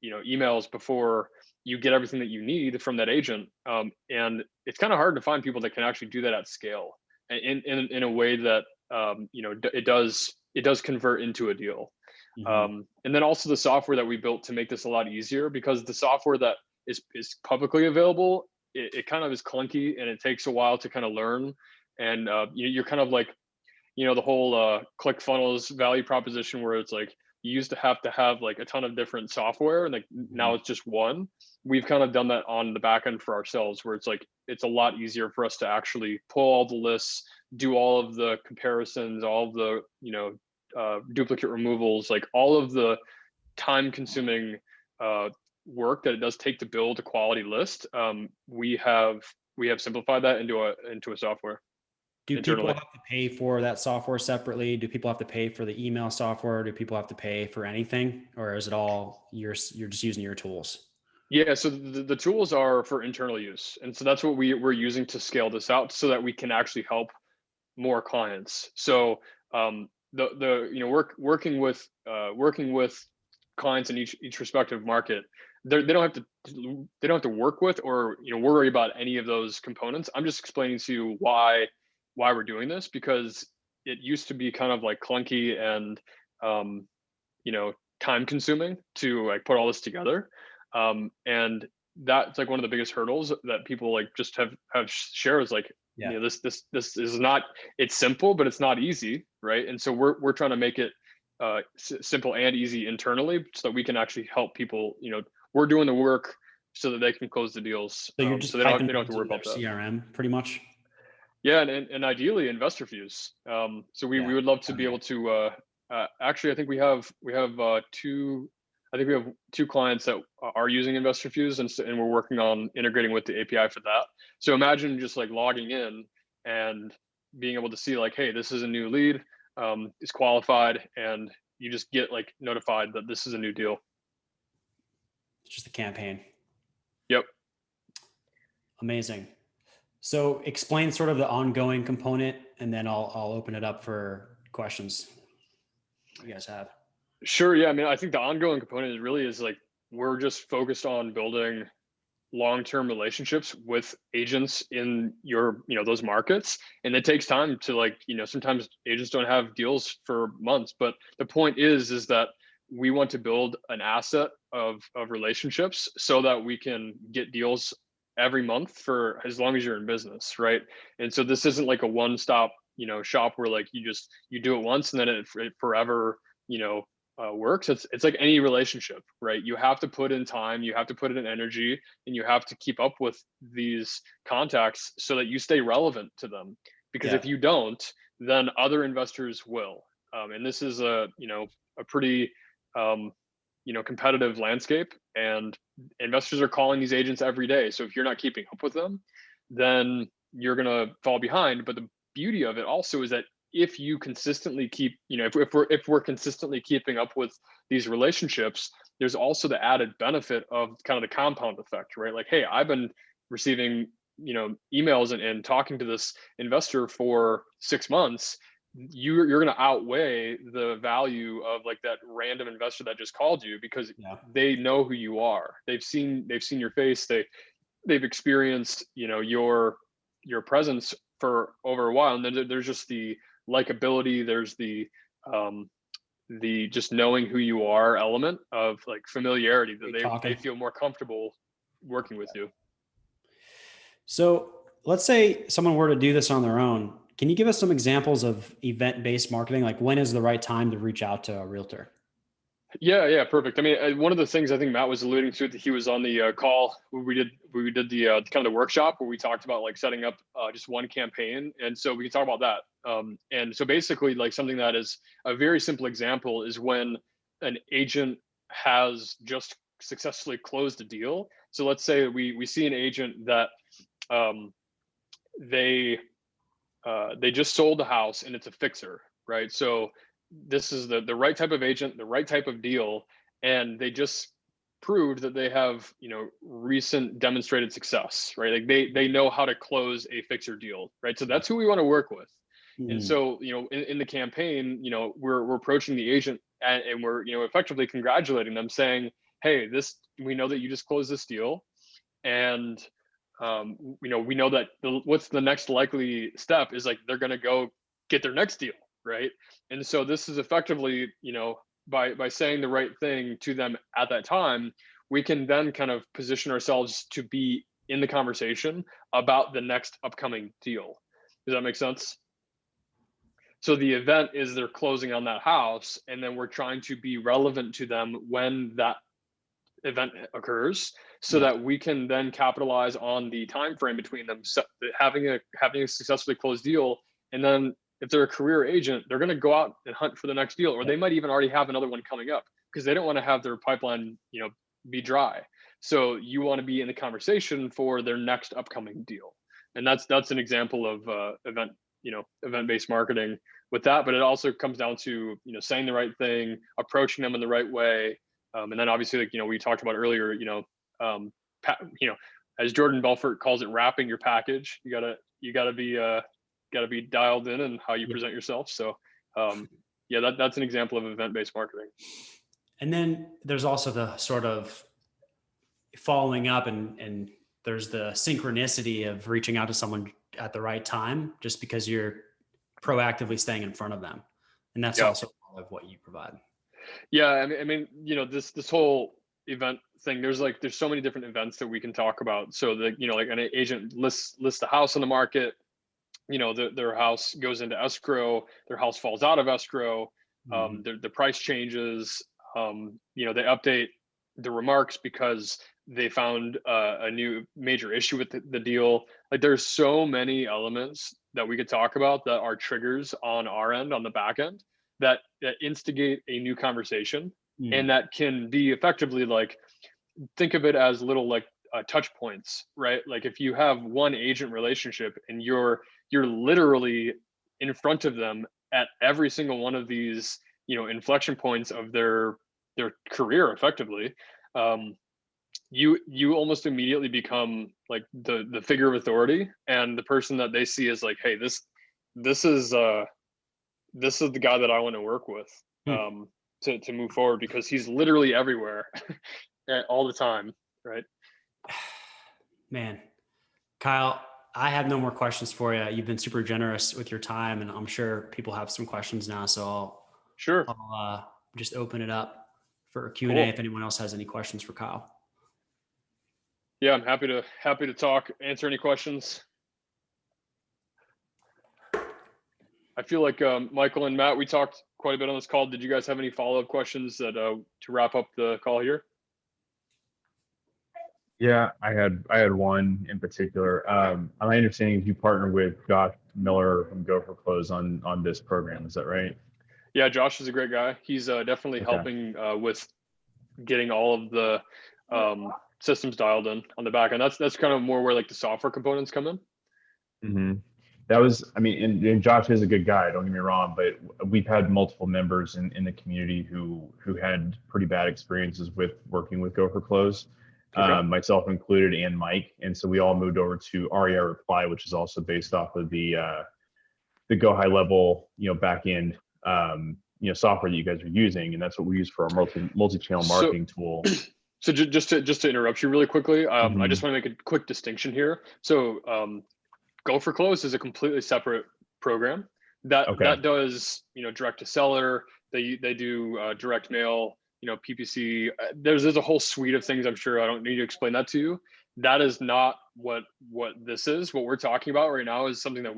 emails before you get everything that you need from that agent. And it's kind of hard to find people that can actually do that at scale in a way that it does convert into a deal. And then also the software that we built to make this a lot easier, because the software that is publicly available, it kind of is clunky and it takes a while to kind of learn. And you're kind of like, the whole ClickFunnels value proposition, where it's like you used to have like a ton of different software, and like now it's just one. We've kind of done that on the back end for ourselves, where it's like it's a lot easier for us to actually pull all the lists, do all of the comparisons, all of the duplicate removals, like all of the time consuming work that it does take to build a quality list. We have simplified that into a software. Do people have to pay for that software separately? Do people have to pay for the email software? Do people have to pay for anything, or is it all you're just using your tools? Yeah, so the tools are for internal use, and so that's what we're using to scale this out, so that we can actually help more clients. So working with clients in each respective market, they don't have to work with or worry about any of those components. I'm just explaining to you why we're doing this, because it used to be kind of like clunky and time consuming to like put all this together, and that's like one of the biggest hurdles that people like just have shared, is like, this is not, it's simple but it's not easy, right? And so we're trying to make it simple and easy internally, so that we can actually help people. We're doing the work so that they can close the deals, so you're just so they don't have to worry about that. CRM pretty much. Yeah, and ideally InvestorFuse. So we would love to be able to. Actually, I think we have two. I think we have 2 clients that are using InvestorFuse, and we're working on integrating with the API for that. So imagine just like logging in and being able to see like, hey, this is a new lead, it's qualified, and you just get like notified that this is a new deal. It's just a campaign. Yep. Amazing. So explain sort of the ongoing component, and then I'll open it up for questions you guys have. Sure. Yeah. I mean, I think the ongoing component is like, we're just focused on building long-term relationships with agents in those markets. And it takes time to like, sometimes agents don't have deals for months, but the point is that we want to build an asset of relationships, so that we can get deals every month for as long as you're in business, right? And so this isn't like a one-stop shop where like you do it once and then it forever works. It's like any relationship, right? You have to put in time, you have to put in energy, and you have to keep up with these contacts so that you stay relevant to them. Because if you don't, then other investors will. And this is a pretty competitive landscape, and investors are calling these agents every day. So if you're not keeping up with them, then you're gonna fall behind. But the beauty of it also is that if you consistently keep, if we're consistently keeping up with these relationships, there's also the added benefit of kind of the compound effect, right? Like, hey, I've been receiving, emails and talking to this investor for 6 months. You're going to outweigh the value of like that random investor that just called you, because they know who you are. They've seen your face. They've experienced, your presence for over a while. And then there's just the likability. There's the just knowing who you are element of like familiarity, that they feel more comfortable working with you. So let's say someone were to do this on their own. Can you give us some examples of event-based marketing? Like, when is the right time to reach out to a realtor? Yeah, perfect. I mean, one of the things I think Matt was alluding to, that he was on the call where we did the kind of the workshop where we talked about like setting up just one campaign, and so we can talk about that. And so basically, like something that is a very simple example is when an agent has just successfully closed a deal. So let's say we see an agent that they just sold a house and it's a fixer, right? So this is the right type of agent, the right type of deal, and they just proved that they have recent demonstrated success, right? Like they know how to close a fixer deal, right? So that's who we want to work with. And so in the campaign, we're approaching the agent and we're effectively congratulating them, saying, hey, we know that you just closed this deal, and we know that what's the next likely step is like they're going to go get their next deal, right? And so this is effectively by saying the right thing to them at that time, we can then kind of position ourselves to be in the conversation about the next upcoming deal. Does that make sense? So the event is they're closing on that house, and then we're trying to be relevant to them when that event occurs, so that we can then capitalize on the time frame between them, so having a successfully closed deal. And then if they're a career agent, they're going to go out and hunt for the next deal, or they might even already have another one coming up because they don't want to have their pipeline, be dry. So you want to be in the conversation for their next upcoming deal. And that's an example of event-based marketing with that. But it also comes down to, saying the right thing, approaching them in the right way. And then obviously, like, we talked about earlier, as Jordan Belfort calls it, wrapping your package. You gotta be dialed in and how you present yourself. So that's an example of event-based marketing. And then there's also the sort of following up, and there's the synchronicity of reaching out to someone at the right time, just because you're proactively staying in front of them. And that's also part of what you provide. Yeah. I mean, this whole event thing, there's so many different events that we can talk about. So like an agent lists the house on the market, their house goes into escrow, their house falls out of escrow, the price changes, they update the remarks because they found a new major issue with the deal. Like, there's so many elements that we could talk about that are triggers on our end, on the back end, that instigate a new conversation. And that can be effectively, like, think of it as little touch points, right? Like, if you have one agent relationship and you're literally in front of them at every single one of these, inflection points of their career, effectively, you almost immediately become like the figure of authority, and the person that they see is like, hey, this is the guy that I want to work with to move forward, because he's literally everywhere all the time, right? Man, Kyle, I have no more questions for you. You've been super generous with your time, and I'm sure people have some questions now. So I'll just open it up for Q&A if anyone else has any questions for Kyle. Yeah, I'm happy to talk, answer any questions. I feel like Michael and Matt, we talked quite a bit on this call. Did you guys have any follow-up questions that to wrap up the call here? Yeah, I had one in particular. My understanding is you partner with Josh Miller from Go for Close on this program. Is that right? Yeah, Josh is a great guy. He's definitely helping with getting all of the systems dialed in on the back end. That's kind of more where like the software components come in. Mm-hmm. That was, I mean, and Josh is a good guy, don't get me wrong, but we've had multiple members in the community who had pretty bad experiences with working with Go for Close, myself included, and Mike. And so we all moved over to REI Reply, which is also based off of the Go High Level, back end, software that you guys are using, and that's what we use for our multi-channel marketing tool. So just to interrupt you really quickly, I just want to make a quick distinction here. So Go for Close is a completely separate program that does direct to seller. They do direct mail, PPC. There's a whole suite of things. I'm sure I don't need to explain that to you. That is not what this is. What we're talking about right now is something that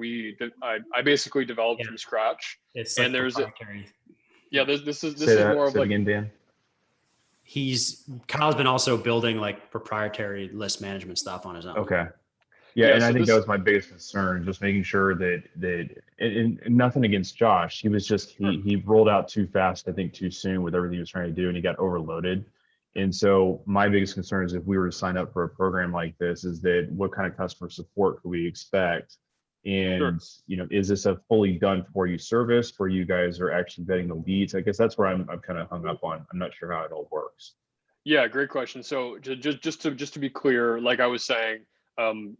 I basically developed from scratch. It's and like there's this is more of like like again, Dan. Kyle's been also building like proprietary list management stuff on his own. Okay. Yeah, and I think that was my biggest concern, just making sure that and nothing against Josh. He was just he rolled out too fast, I think too soon with everything he was trying to do, and he got overloaded. And so my biggest concern is if we were to sign up for a program like this, is that what kind of customer support could we expect? And is this a fully done for you service where you guys are actually vetting the leads? I guess that's where I'm kind of hung up on. I'm not sure how it all works. Yeah, great question. So just to be clear, like I was saying,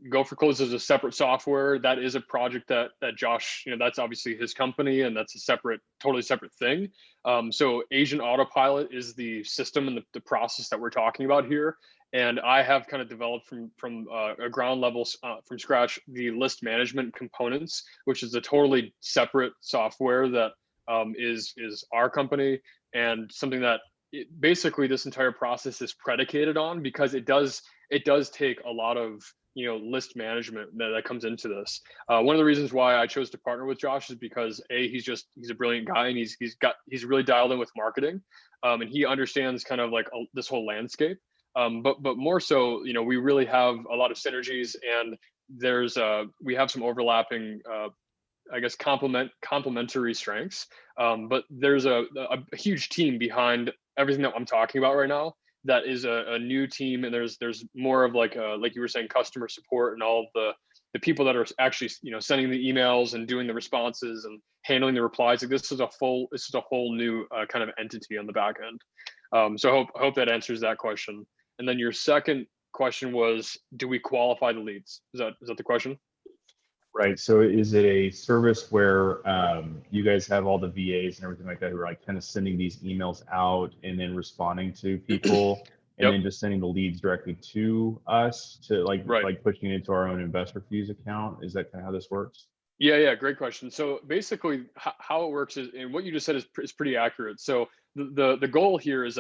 Go for Close is a separate software. That is a project that Josh, that's obviously his company, and that's a totally separate thing. So Agent Autopilot is the system and the process that we're talking about here. And I have kind of developed from a ground level from scratch the list management components, which is a totally separate software that is our company, and something that basically this entire process is predicated on, because it does take a lot of list management that comes into this. One of the reasons why I chose to partner with Josh is because he's a brilliant guy, and he's really dialed in with marketing, and he understands kind of like this whole landscape. But more so, we really have a lot of synergies, and we have some overlapping, I guess, complementary strengths. But there's a huge team behind everything that I'm talking about right now. That is a new team, and there's more of like you were saying, customer support, and all of the people that are actually sending the emails and doing the responses and handling the replies. Like this is a whole new kind of entity on the back end. So I hope that answers that question. And then your second question was, do we qualify the leads? Is that the question? Right. So is it a service where you guys have all the VAs and everything like that who are like kind of sending these emails out and then responding to people and then just sending the leads directly to us to like pushing it into our own InvestorFuse account? Is that kind of how this works? Yeah. Great question. So basically how it works is, and what you just said is pretty accurate. So the goal here is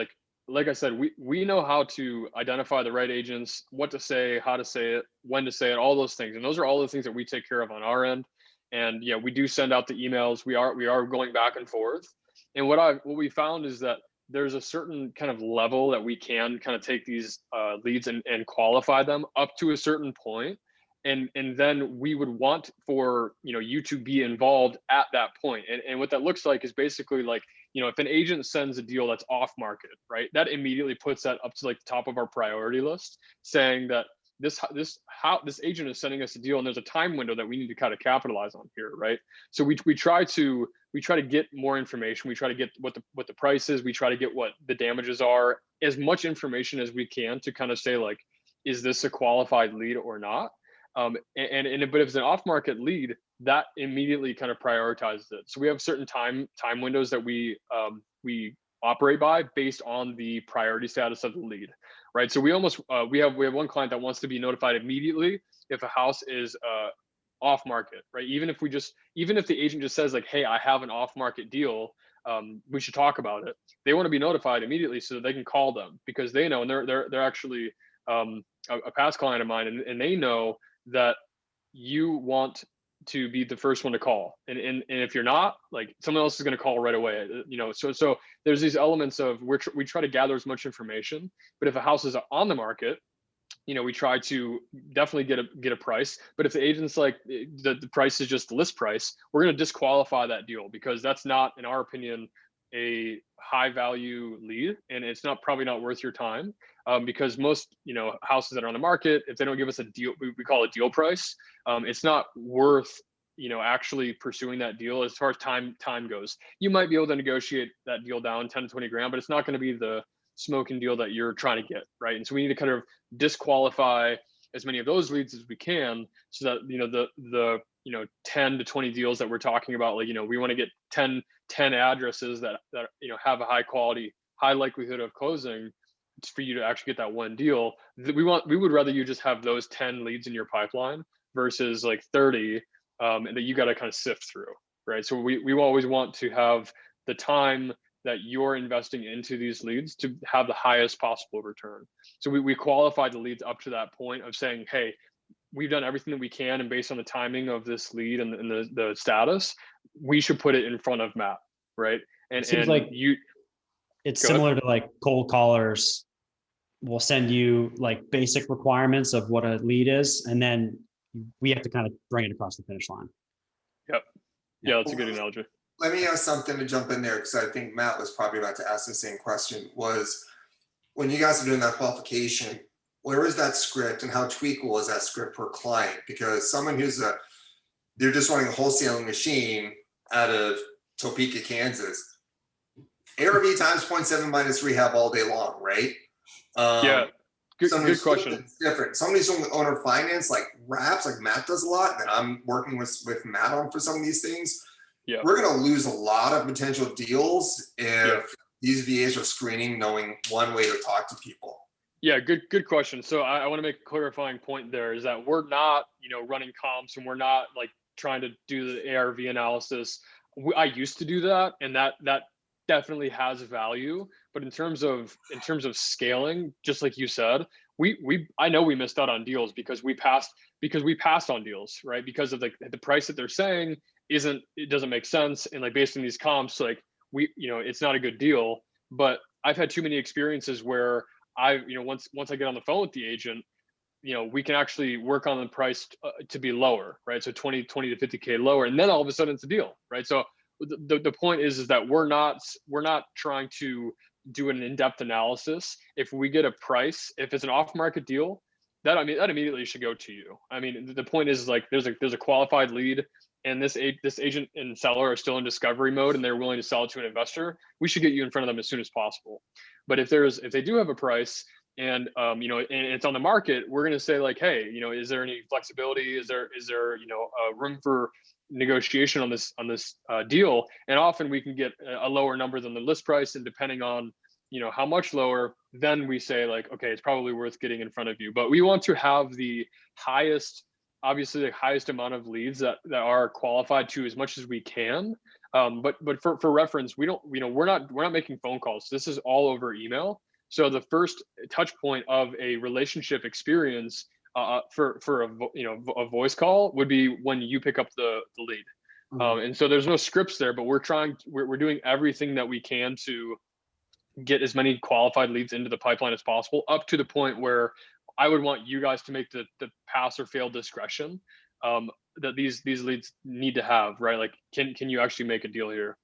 like I said, we know how to identify the right agents, what to say, how to say it, when to say it, all those things. And those are all the things that we take care of on our end. And yeah, we do send out the emails. We are going back and forth. And what we found is that there's a certain kind of level that we can kind of take these leads and qualify them up to a certain point. And then we would want for you to be involved at that point. And what that looks like is basically like, if an agent sends a deal that's off market, right, that immediately puts that up to like the top of our priority list, saying that this agent is sending us a deal, and there's a time window that we need to kind of capitalize on here, right? So we try to get more information. We try to get what the price is. We try to get what the damages are, as much information as we can to kind of say like, is this a qualified lead or not? But if it's an off-market lead, that immediately kind of prioritizes it. So we have certain time windows that we operate by based on the priority status of the lead, right? So we have one client that wants to be notified immediately if a house is off market, right? Even if the agent just says like, hey, I have an off-market deal, we should talk about it. They want to be notified immediately so that they can call them, because they know, and they're actually a past client of mine, and they know that you want to be the first one to call, and if you're not, like, someone else is going to call right away, so there's these elements of we try to gather as much information. But if a house is on the market, we try to definitely get a price. But if the agent's like, the price is just the list price, we're going to disqualify that deal, because that's not, in our opinion, a high value lead, and it's probably not worth your time, because most houses that are on the market, if they don't give us a deal, we call it deal price, it's not worth actually pursuing that deal. As far as time goes, you might be able to negotiate that deal down 10 to 20 grand, but it's not going to be the smoking deal that you're trying to get, right? And so we need to kind of disqualify as many of those leads as we can, so that the 10 to 20 deals that we're talking about, like, we want to get 10 addresses that have a high likelihood of closing for you to actually get that one deal. We would rather you just have those 10 leads in your pipeline versus like 30 and that you got to kind of sift through, right? So we always want to have the time that you're investing into these leads to have the highest possible return. So we qualify the leads up to that point of saying, hey, we've done everything that we can, and based on the timing of this lead and the status, we should put it in front of Matt, right? And it seems like it's similar to like cold callers will send you like basic requirements of what a lead is, and then we have to kind of bring it across the finish line. Yep. Yeah, that's a good analogy. Let me ask something to jump in there, because I think Matt was probably about to ask the same question, was when you guys are doing that qualification, where is that script and how tweakable is that script per client? Because someone they're just running a wholesaling machine out of Topeka, Kansas, ARV times 0.7 minus rehab all day long, right? Yeah, good question. Different. Somebody's doing owner finance, like wraps, like Matt does a lot, and I'm working with Matt on for some of these things. Yeah, we're going to lose a lot of potential deals if these VAs are screening, knowing one way to talk to people. Yeah, good question. So I want to make a clarifying point there, is that we're not, running comps, and we're not like trying to do the ARV analysis. I used to do that, and that definitely has value. But in terms of scaling, just like you said, I know we missed out on deals because we passed on deals, right? Because of the price that they're saying it doesn't make sense, and like based on these comps, like it's not a good deal. But I've had too many experiences where once I get on the phone with the agent, we can actually work on the price to be lower, right? So 20 to 50K lower, and then all of a sudden it's a deal, right? So the point is that we're not trying to do an in-depth analysis. If we get a price, if it's an off-market deal, that immediately should go to you. I mean, the point is like there's a qualified lead, and this agent and seller are still in discovery mode, and they're willing to sell it to an investor. We should get you in front of them as soon as possible. But if they do have a price, and and it's on the market, we're going to say like, hey, is there any flexibility? Is there a room for negotiation on this deal? And often we can get a lower number than the list price, and depending on how much lower, then we say like, okay, it's probably worth getting in front of you. But we want to have the highest amount of leads that are qualified to as much as we can. But for reference, we're not making phone calls. This is all over email. So the first touch point of a relationship experience for a voice call would be when you pick up the lead. And so there's no scripts there, but we're doing everything that we can to get as many qualified leads into the pipeline as possible, up to the point where I would want you guys to make the pass or fail discretion that these leads need to have, right? Like, can you actually make a deal here?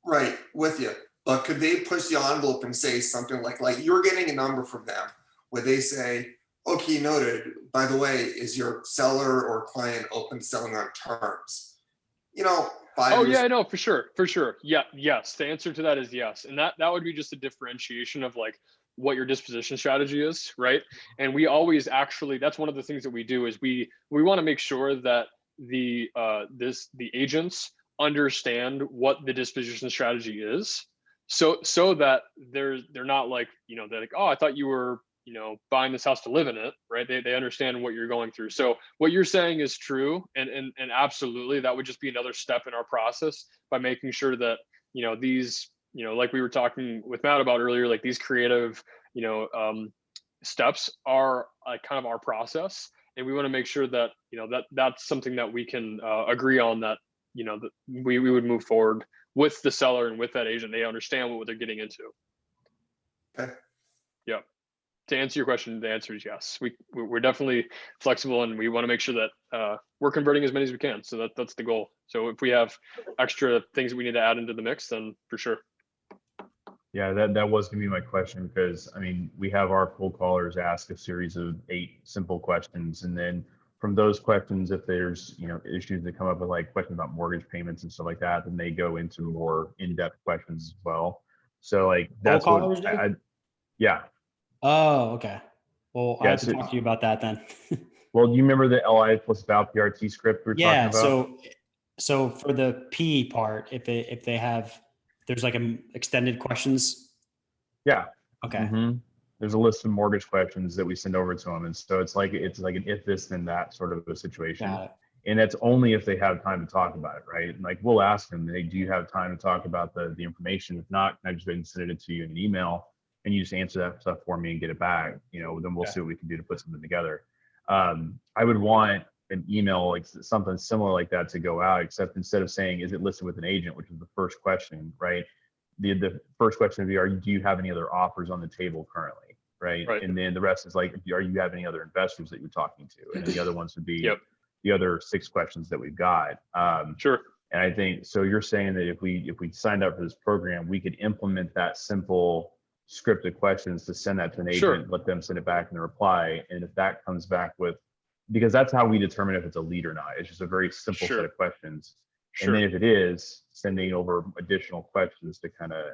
Right, with you. But could they push the envelope and say something like you're getting a number from them, where they say, okay, noted, by the way, is your seller or client open to selling on terms? Yeah, no, for sure. Yeah, yes. The answer to that is yes. And that would be just a differentiation of like what your disposition strategy is, right? And we always that's one of the things that we do is we want to make sure that the agents understand what the disposition strategy is, so that they're not like, they're like, oh, I thought you were buying this house to live in it, right? They understand what you're going through. So what you're saying is true, and absolutely, that would just be another step in our process by making sure that these like we were talking with Matt about earlier, like these creative steps are kind of our process, and we want to make sure that that's something that we can agree on, that that we would move forward with the seller and with that agent. They understand what they're getting into. Okay. Yeah. To answer your question, the answer is yes. We're definitely flexible, and we want to make sure that we're converting as many as we can. So that's the goal. So if we have extra things that we need to add into the mix, then for sure. Yeah, that was gonna be my question, because I mean, we have our cold callers ask a series of 8 simple questions, and then from those questions, if there's issues that come up with like questions about mortgage payments and stuff like that, then they go into more in-depth questions as well. So like that's what yeah. Oh, okay. Well, Yeah, I have to talk to you about that then. Well, do you remember the LI plus Val PRT script we were talking about? So for the P part, if they have, there's like extended questions. Yeah. Okay. Mm-hmm. There's a list of mortgage questions that we send over to them, and so it's like an if this then that sort of a situation. Got it. And that's only if they have time to talk about it, right? And like we'll ask them, hey, do you have time to talk about the information? If not, can I just go ahead and send it to you in an email, and you just answer that stuff for me and get it back? Then we'll see what we can do to put something together. I would want an email, like something similar like that, to go out, except instead of saying, is it listed with an agent, which is the first question, right? The first question would be, do you have any other offers on the table currently, right? And then the rest is like, are you have any other investors that you're talking to? And then the other ones would be the other 6 questions that we've got. Sure. And I think, so you're saying that if we signed up for this program, we could implement that simple scripted questions to send that to an agent, let them send it back in a reply. And if that comes back with, because that's how we determine if it's a lead or not. It's just a very simple set of questions. And then if it is, sending over additional questions to kind of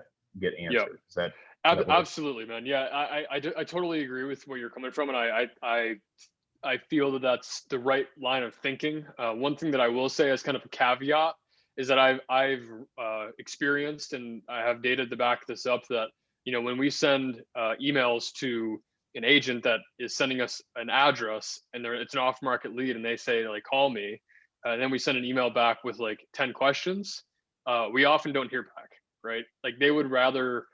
get answered. Is that absolutely, man? Yeah, I totally agree with where you're coming from, and I feel that that's the right line of thinking. One thing that I will say as kind of a caveat is that I've experienced, and I have data to back this up, that when we send emails to an agent that is sending us an address, and it's an off-market lead, and they say like, call me, and then we send an email back with like 10 questions, we often don't hear back, right? Like they would rather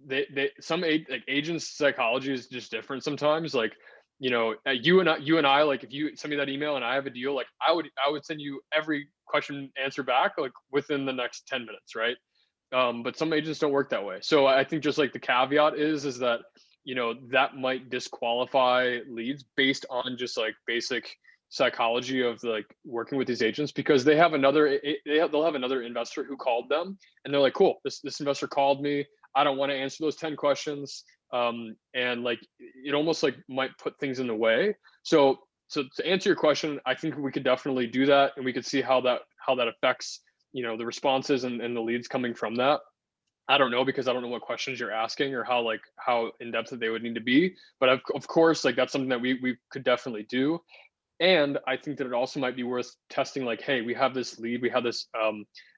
like agents psychology is just different sometimes. Like, you and I, like if you send me that email and I have a deal, like I would send you every question answer back like within the next 10 minutes, right? But some agents don't work that way. So I think just like the caveat is that, that might disqualify leads based on just like basic psychology of like working with these agents, because they'll have another investor who called them and they're like, cool, this investor called me. I don't want to answer those 10 questions. And like, it almost like might put things in the way. So to answer your question, I think we could definitely do that. And we could see how that affects, the responses and the leads coming from that. I don't know, because I don't know what questions you're asking or how in depth they would need to be. But of course, like that's something that we could definitely do. And I think that it also might be worth testing, like, hey, we have this lead, we have this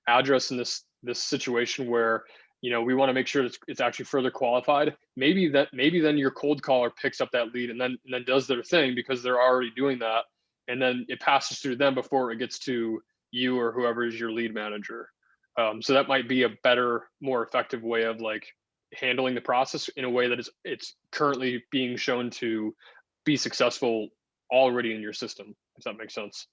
address in this situation where, we want to make sure it's actually further qualified. Maybe then your cold caller picks up that lead and then does their thing because they're already doing that. And then it passes through them before it gets to you or whoever is your lead manager. So that might be a better, more effective way of like handling the process in a way that it's currently being shown to be successful already in your system, if that makes sense.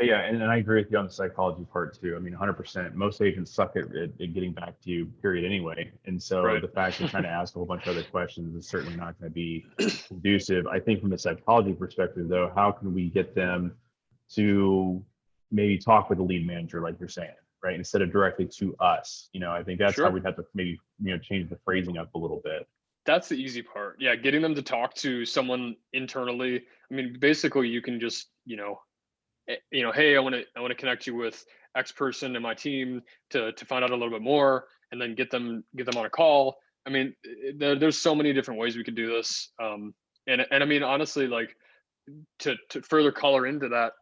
Yeah, and I agree with you on the psychology part too. I mean, 100%. Most agents suck at getting back to you, period, anyway. And so Right. The fact of trying to ask a whole bunch of other questions is certainly not going to be conducive. I think from a psychology perspective, though, how can we get them to maybe talk with the lead manager, like you're saying, right, instead of directly to us? I think that's how we'd have to maybe change the phrasing up a little bit. That's the easy part. Yeah, getting them to talk to someone internally. I mean, basically, you can just hey, I want to connect you with X person in my team to find out a little bit more, and then get them on a call. I mean, there's so many different ways we could do this. And I mean, honestly, like to further color into that,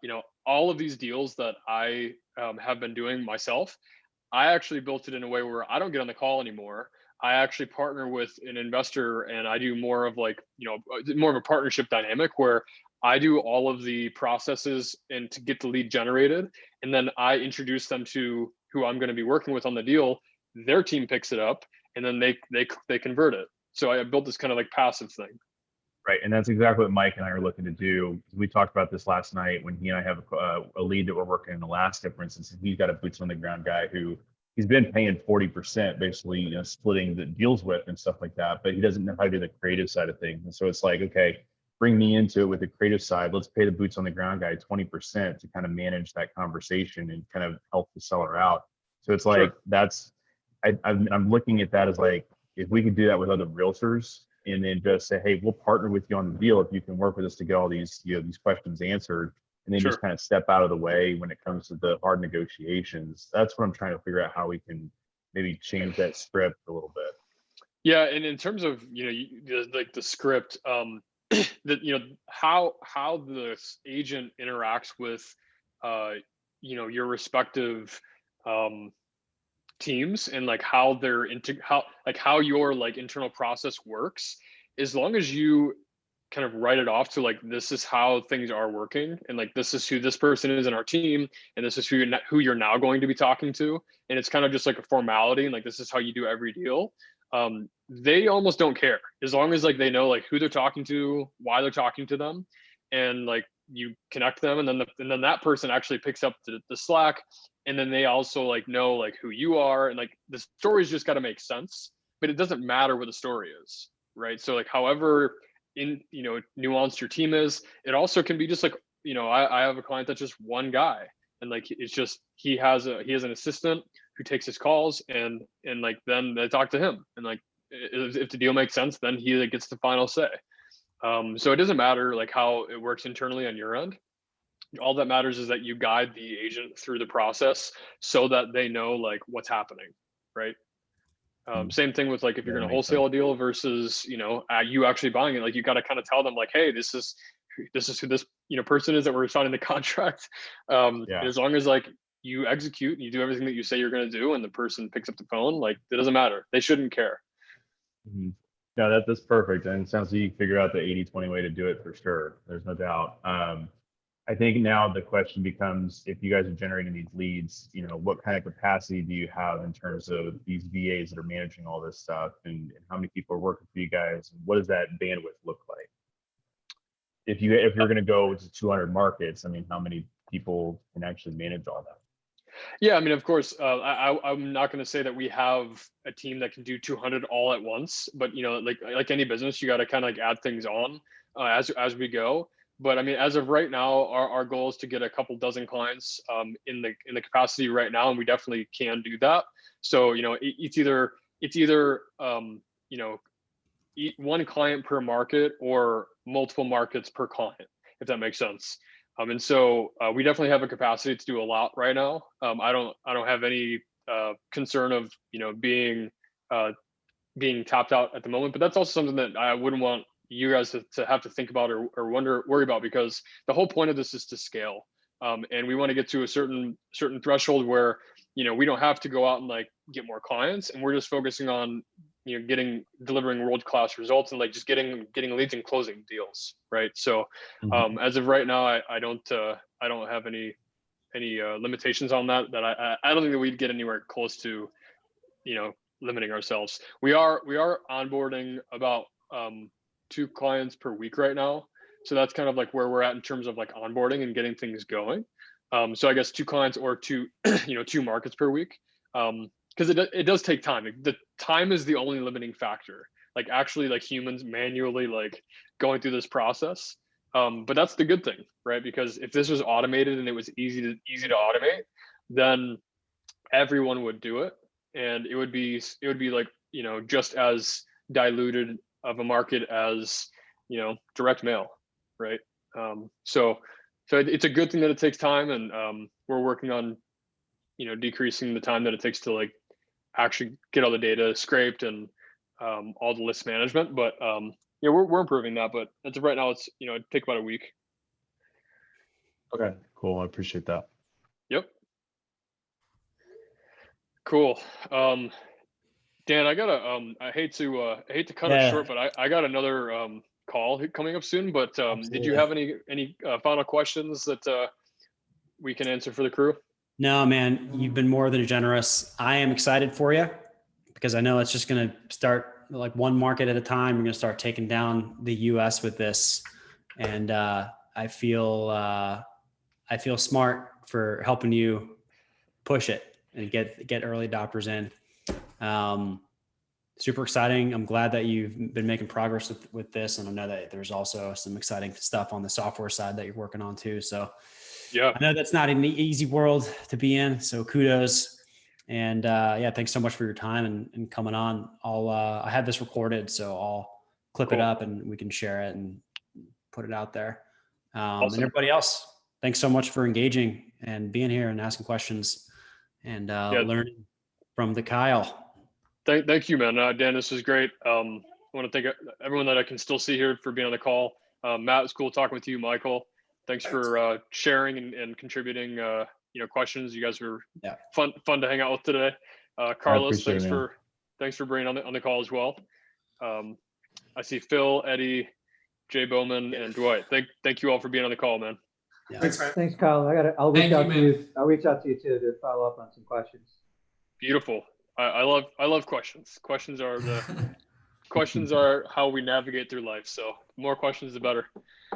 all of these deals that I have been doing myself, I actually built it in a way where I don't get on the call anymore. I actually partner with an investor, and I do more of like, more of a partnership dynamic where I do all of the processes and to get the lead generated. And then I introduce them to who I'm going to be working with on the deal. Their team picks it up, and then they convert it. So I built this kind of like passive thing. Right. And that's exactly what Mike and I are looking to do. We talked about this last night when he and I have a lead that we're working in Alaska, for instance, and he's got a boots on the ground guy who he's been paying 40%, basically, splitting the deals with and stuff like that, but he doesn't know how to do the creative side of things. And so it's like, okay, bring me into it with the creative side. Let's pay the boots on the ground guy 20% to kind of manage that conversation and kind of help the seller out. So it's like, I'm looking at that as like, if we could do that with other realtors and then just say, hey, we'll partner with you on the deal if you can work with us to get all these, these questions answered, and then just kind of step out of the way when it comes to the hard negotiations. That's what I'm trying to figure out, how we can maybe change that script a little bit. Yeah, and in terms of like the script, that how the agent interacts with your respective teams, and like how how your like internal process works, as long as you kind of write it off to like, this is how things are working, and like this is who this person is in our team, and this is who you're now going to be talking to, and it's kind of just like a formality, and like this is how you do every deal. They almost don't care, as long as like they know like who they're talking to, why they're talking to them, and like you connect them, and then that person actually picks up the slack, and then they also like know like who you are, and like the story's just got to make sense, but it doesn't matter what the story is, right? So like however nuanced your team is, it also can be just like, I have a client that's just one guy, and like it's just he has an assistant who takes his calls, and like then they talk to him, and like if the deal makes sense, then he like gets the final say. So it doesn't matter like how it works internally on your end. All that matters is that you guide the agent through the process so that they know like what's happening, right? Same thing with like if you're going to wholesale a deal versus you actually buying it. Like you got to kind of tell them like, hey, this is who this person is that we're signing the contract. As long as like you execute and you do everything that you say you're going to do, and the person picks up the phone, like it doesn't matter. They shouldn't care. Mm-hmm. No, that's perfect. And it sounds like you figure out the 80-20 way to do it for sure. There's no doubt. I think now the question becomes, if you guys are generating these leads, what kind of capacity do you have in terms of these VAs that are managing all this stuff, and how many people are working for you guys, and what does that bandwidth look like? If you're going to go to 200 markets, I mean, how many people can actually manage all that? Yeah, I mean, of course, I'm not going to say that we have a team that can do 200 all at once, but like any business, you got to kind of like add things on as we go. But I mean, as of right now, our goal is to get a couple dozen clients in the capacity right now, and we definitely can do that. So it's either one client per market or multiple markets per client, if that makes sense. And so we definitely have a capacity to do a lot right now. I don't have any concern of being tapped out at the moment, but that's also something that I wouldn't want you guys to have to think about or worry about, because the whole point of this is to scale. And we want to get to a certain threshold where we don't have to go out and like get more clients, and we're just focusing on delivering world-class results and like just getting leads and closing deals, right? So as of right now, I don't have any limitations on that I don't think that we'd get anywhere close to limiting ourselves. We are onboarding about 2 clients per week right now, so that's kind of like where we're at in terms of like onboarding and getting things going. So I guess 2 clients or 2 markets per week, because it does take time. The time is the only limiting factor, like actually like humans manually like going through this process. But that's the good thing, right? Because if this was automated and it was easy to automate, then everyone would do it, and it would be like just as diluted of a market as direct mail, right? So it's a good thing that it takes time, and we're working on decreasing the time that it takes to like actually get all the data scraped and all the list management. But we're improving that, but as of right now, it's it'd take about a week. Okay, cool. I appreciate that. Yep. Cool. Dan, I gotta I hate to cut it short, but I got another call coming up soon. But did you have any final questions that we can answer for the crew? No, man, you've been more than generous. I am excited for you because I know it's just going to start like one market at a time. We're going to start taking down the US with this. And I feel smart for helping you push it and get early adopters in. Super exciting. I'm glad that you've been making progress with this. And I know that there's also some exciting stuff on the software side that you're working on too. So yeah, I know that's not an easy world to be in. So kudos. And thanks so much for your time and coming on. I have this recorded, so I'll clip it up and we can share it and put it out there. Awesome. And everybody else, thanks so much for engaging and being here and asking questions and learning from the Kyle. Thank you, man. Dan, this was great. I want to thank everyone that I can still see here for being on the call. Matt, it's cool talking with you. Michael, thanks for sharing and contributing questions. You guys were fun to hang out with today. Carlos, thanks for bringing on the call as well. I see Phil, Eddie, Jay Bowman, and Dwight. Thank you all for being on the call, man. Yeah. Thanks, Kyle. I'll reach out to you. I'll reach out to you too to follow up on some questions. Beautiful. I love questions. Questions are how we navigate through life. So more questions, the better.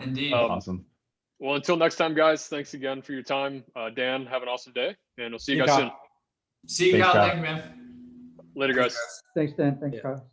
Indeed. Awesome. Well, until next time, guys, thanks again for your time. Dan, have an awesome day, and we'll see you guys soon. See you, Kyle. Thank you, man. Later, guys. Thanks, Dan. Thanks, Kyle.